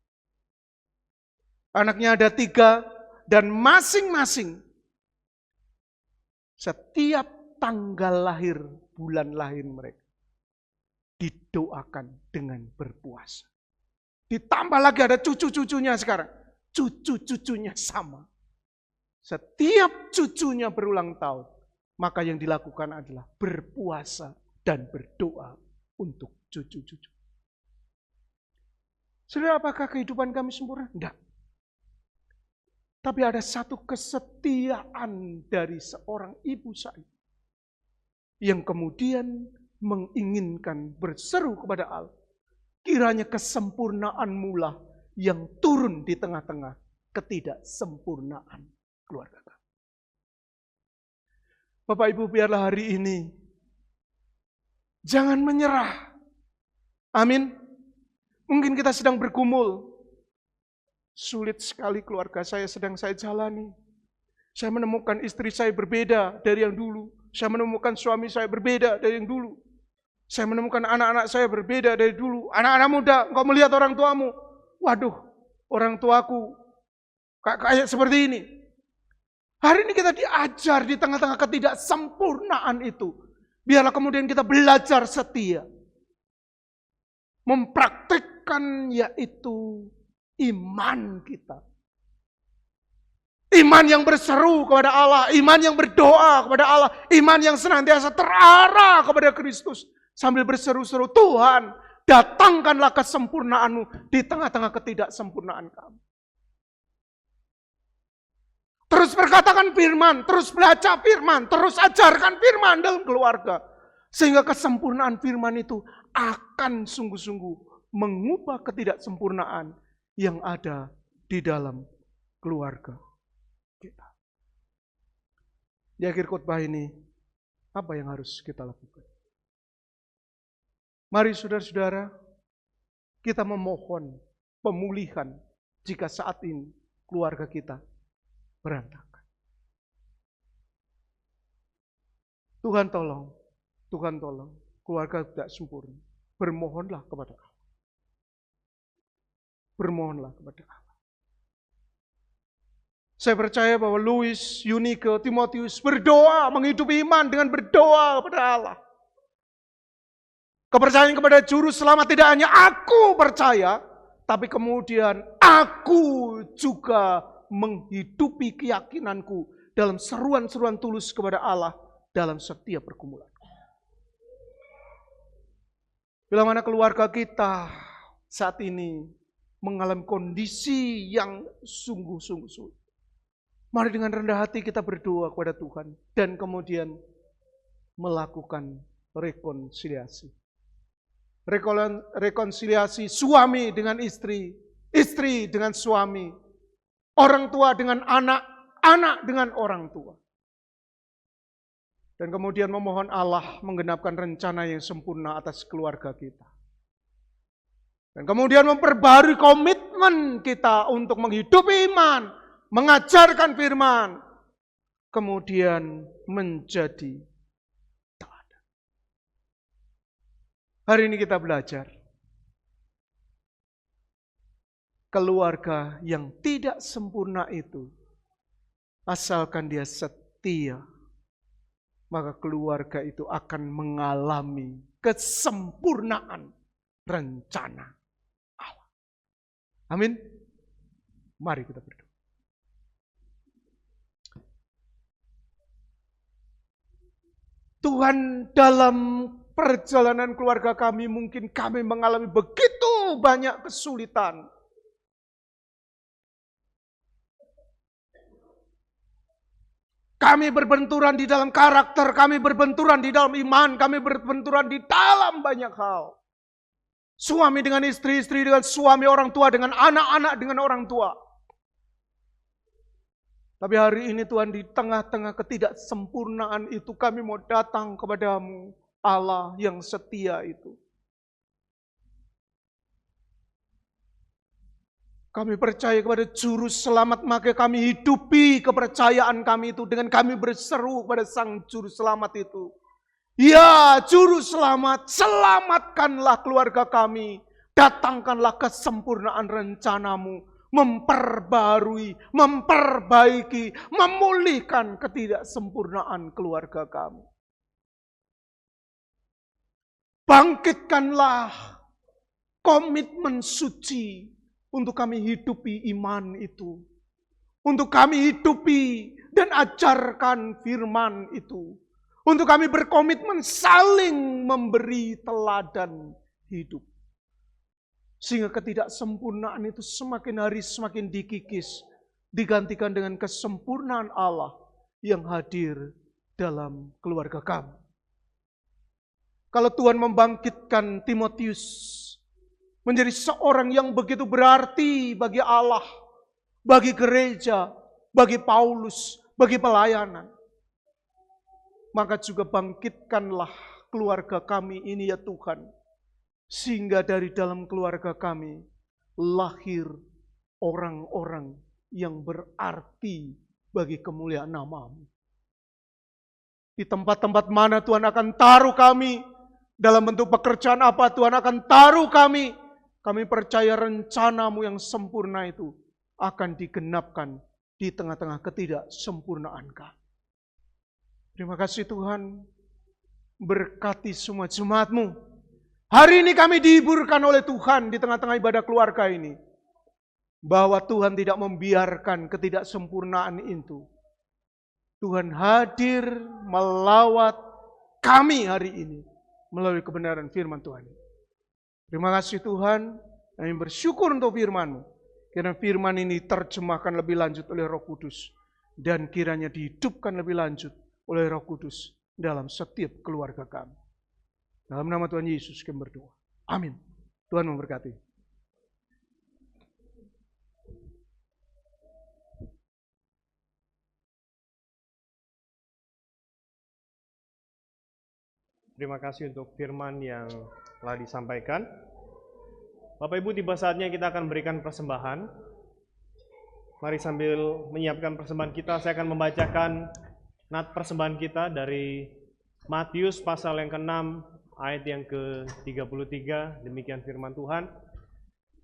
Anaknya ada 3 dan masing-masing setiap tanggal lahir, bulan lahir mereka didoakan dengan berpuasa. Ditambah lagi ada cucu-cucunya sekarang. Cucu-cucunya sama. Setiap cucunya berulang tahun, maka yang dilakukan adalah berpuasa dan berdoa untuk cucu-cucu. Saudara, apakah kehidupan kami sempurna? Tidak. Tapi ada satu kesetiaan dari seorang ibu saya yang kemudian menginginkan berseru kepada Allah. Kiranya kesempurnaanmu lah yang turun di tengah-tengah ketidaksempurnaan keluarga kami. Bapak Ibu, biarlah hari ini jangan menyerah. Amin. Mungkin kita sedang bergumul. Sulit sekali keluarga saya sedang saya jalani. Saya menemukan istri saya berbeda dari yang dulu. Saya menemukan suami saya berbeda dari yang dulu. Saya menemukan anak-anak saya berbeda dari dulu. Anak-anak muda, engkau melihat orang tuamu. Waduh, orang tuaku kayak seperti ini. Hari ini kita diajar di tengah-tengah ketidaksempurnaan itu. Biarlah kemudian kita belajar setia. Mempraktikkan yaitu iman kita. Iman yang berseru kepada Allah, iman yang berdoa kepada Allah, iman yang senantiasa terarah kepada Kristus. Sambil berseru-seru, Tuhan, datangkanlah kesempurnaanmu di tengah-tengah ketidaksempurnaan kami. Terus perkatakan firman, terus baca firman, terus ajarkan firman dalam keluarga. Sehingga kesempurnaan firman itu akan sungguh-sungguh mengubah ketidaksempurnaan yang ada di dalam keluarga kita. Di akhir khotbah ini, apa yang harus kita lakukan? Mari saudara-saudara, kita memohon pemulihan jika saat ini keluarga kita berantakan. Tuhan tolong, keluarga tidak sempurna. Bermohonlah kepada Allah. Bermohonlah kepada Allah. Saya percaya bahwa Louis, Eunike, Timotius berdoa, menghidupi iman dengan berdoa kepada Allah. Kepercayaan kepada Juru Selamat tidak hanya aku percaya, tapi kemudian aku juga menghidupi keyakinanku dalam seruan-seruan tulus kepada Allah dalam setiap pergumulan. Bila mana keluarga kita saat ini mengalami kondisi yang sungguh-sungguh sulit, mari dengan rendah hati kita berdoa kepada Tuhan dan kemudian melakukan rekonsiliasi. Rekonsiliasi suami dengan istri, istri dengan suami, orang tua dengan anak, anak dengan orang tua. Dan kemudian memohon Allah menggenapkan rencana yang sempurna atas keluarga kita. Dan kemudian memperbarui komitmen kita untuk menghidupi iman, mengajarkan firman, kemudian menjadi teladan. Hari ini kita belajar keluarga yang tidak sempurna itu, asalkan dia setia, maka keluarga itu akan mengalami kesempurnaan rencana Allah. Amin. Mari kita berdoa. Tuhan, dalam perjalanan keluarga kami mungkin kami mengalami begitu banyak kesulitan. Kami berbenturan di dalam karakter, kami berbenturan di dalam iman, kami berbenturan di dalam banyak hal. Suami dengan istri, istri dengan suami, orang tua dengan anak-anak dengan orang tua. Tapi hari ini Tuhan, di tengah-tengah ketidaksempurnaan itu kami mau datang kepadamu, Allah yang setia itu. Kami percaya kepada Juru Selamat, maka kami hidupi kepercayaan kami itu dengan kami berseru kepada Sang Juru Selamat itu. Ya Juru Selamat, selamatkanlah keluarga kami. Datangkanlah kesempurnaan rencanamu. Memperbarui, memperbaiki, memulihkan ketidaksempurnaan keluarga kami. Bangkitkanlah komitmen suci untuk kami hidupi iman itu. Untuk kami hidupi dan ajarkan firman itu. Untuk kami berkomitmen saling memberi teladan hidup. Sehingga ketidaksempurnaan itu semakin hari semakin dikikis. Digantikan dengan kesempurnaan Allah yang hadir dalam keluarga kami. Kalau Tuhan membangkitkan Timotius menjadi seorang yang begitu berarti bagi Allah, bagi gereja, bagi Paulus, bagi pelayanan. Maka juga bangkitkanlah keluarga kami ini ya Tuhan. Sehingga dari dalam keluarga kami lahir orang-orang yang berarti bagi kemuliaan nama-Mu. Di tempat-tempat mana Tuhan akan taruh kami, dalam bentuk pekerjaan apa Tuhan akan taruh kami, kami percaya rencana-Mu yang sempurna itu akan digenapkan di tengah-tengah ketidaksempurnaan kami. Terima kasih Tuhan, berkati semua jemaat-Mu. Hari ini kami dihiburkan oleh Tuhan di tengah-tengah ibadah keluarga ini. Bahwa Tuhan tidak membiarkan ketidaksempurnaan itu. Tuhan hadir melawat kami hari ini melalui kebenaran firman Tuhan. Terima kasih Tuhan, kami bersyukur untuk firman-Mu. Kiranya firman ini terjemahkan lebih lanjut oleh Roh Kudus. Dan kiranya dihidupkan lebih lanjut oleh Roh Kudus dalam setiap keluarga kami. Dalam nama Tuhan Yesus kami berdoa. Amin. Tuhan memberkati. Terima kasih untuk firman yang telah disampaikan. Bapak Ibu, tiba saatnya kita akan berikan persembahan. Mari sambil menyiapkan persembahan kita, saya akan membacakan nat persembahan kita dari Matius pasal yang ke-6 ayat yang ke-33, demikian firman Tuhan.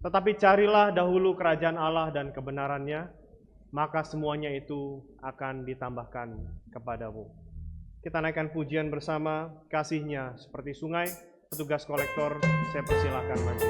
Tetapi carilah dahulu kerajaan Allah dan kebenarannya, maka semuanya itu akan ditambahkan kepadamu. Kita naikkan pujian bersama, kasihnya seperti sungai. Petugas kolektor, saya persilahkan maju.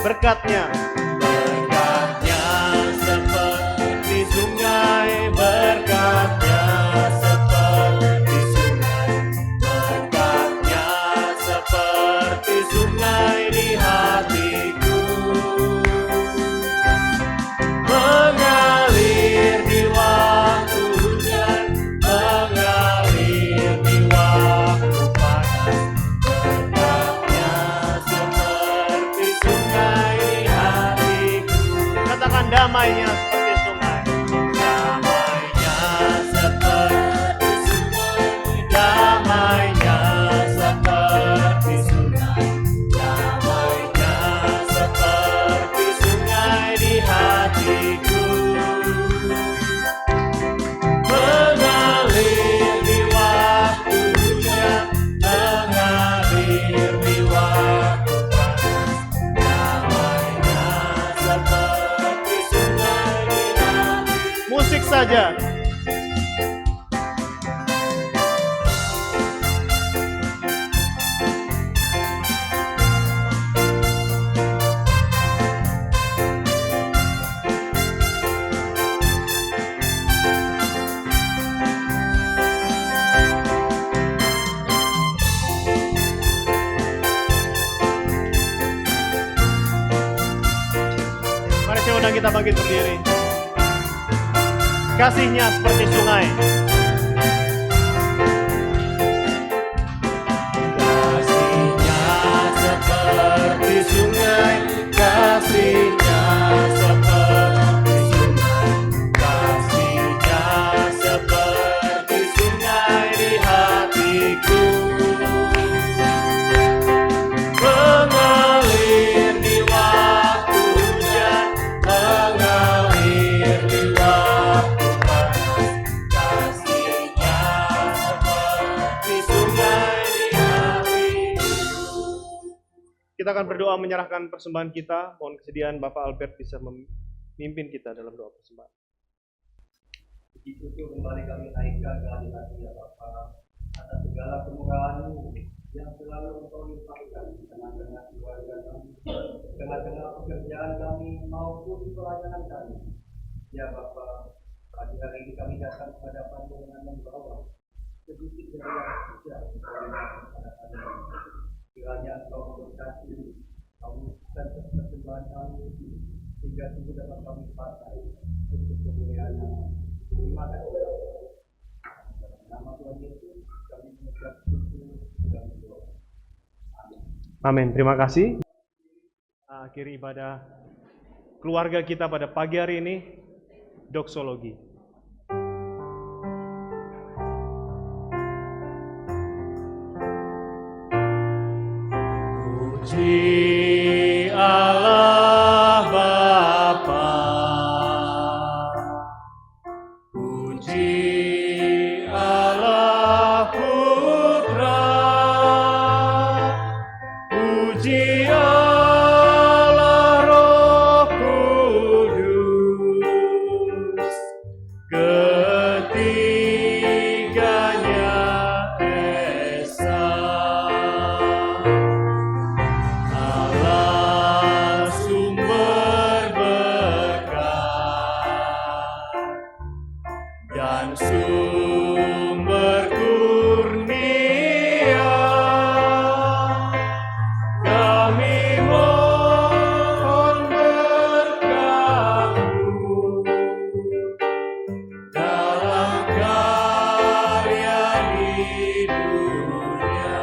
Berkatnya seperti sungai, berkatnya seperti sungai, berkatnya seperti sungai di hatiku, mengalir di waktu hujan, mengalir di waktu panas, berkatnya seperti sungai. Katakan damainya seperti sungai. Damainya seperti sungai. Damainya seperti sungai. Damainya seperti sungai di hatiku. Mengalir di waktu hujan, mengalir di waktu panas. Damainya seperti musik saja. Mari saya undang kita bangkit berdiri. Kasihnya seperti sungai. Kasihnya seperti sungai, kasihnya seperti sungai, kasihnya seperti sungai di hatiku, mengalir di waktu hujan, mengalir di waktu. Kita akan berdoa menyerahkan persembahan kita. Mohon kesediaan Bapak Albert bisa memimpin kita dalam doa persembahan. Begitu kembali kami naikkan ke hadirat-Mu ya Bapa, atas segala kemurahan-Mu yang selalu Engkau limpahkan di tengah-tengah keluarga kami, tengah-tengah pekerjaan kami maupun pelayanan kami. Ya Bapa, pagi hari ini kami datang kehadapan-Mu dengan membawa sedikit dari yang sudah Engkau limpahkan kepada kami. Kiranya Engkau memberkati kami dan persembahan kami sehingga sungguh dapat kami pakai untuk kemuliaan Nama. Terima kasih. Dalam nama Tuhan Yesus kami mengucap syukur dan berdoa. Amin. Amin. Terima kasih. Akhiri ibadah keluarga kita pada pagi hari ini, doksologi. Puji Allah Bapa, puji Allah Putra, puji Allah Roh Kudus, ketiganya Esa. Allah dan sumber kurnia. Kami mohon berkat-Mu dalam karya di dunia.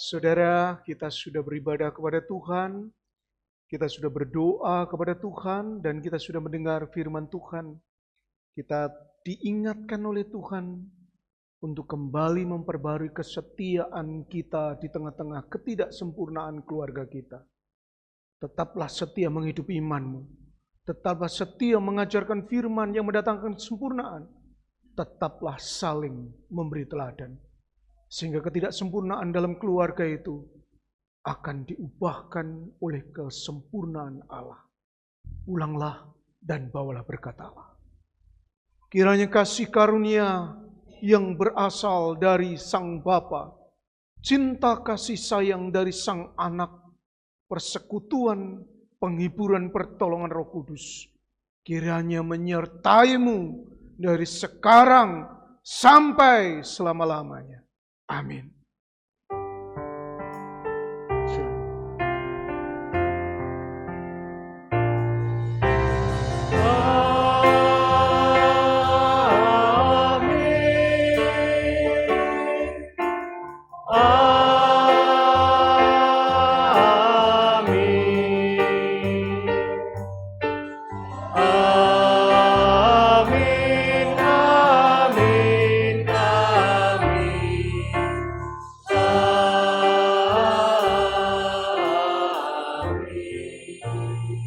Saudara, kita sudah beribadah kepada Tuhan, kita sudah berdoa kepada Tuhan, dan kita sudah mendengar firman Tuhan. Kita diingatkan oleh Tuhan untuk kembali memperbarui kesetiaan kita di tengah-tengah ketidaksempurnaan keluarga kita. Tetaplah setia menghidupi imanmu. Tetaplah setia mengajarkan firman yang mendatangkan kesempurnaan. Tetaplah saling memberi teladan. Sehingga ketidaksempurnaan dalam keluarga itu akan diubahkan oleh kesempurnaan Allah. Pulanglah dan bawalah berkat Allah. Kiranya kasih karunia yang berasal dari Sang Bapa, cinta kasih sayang dari Sang Anak, persekutuan, penghiburan, pertolongan Roh Kudus, kiranya menyertaimu dari sekarang sampai selama-lamanya. Amin.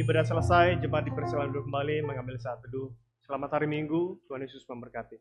Ibadah selesai, jemaat dipersilakan duduk kembali mengambil saat teduh. Selamat hari Minggu, Tuhan Yesus memberkati.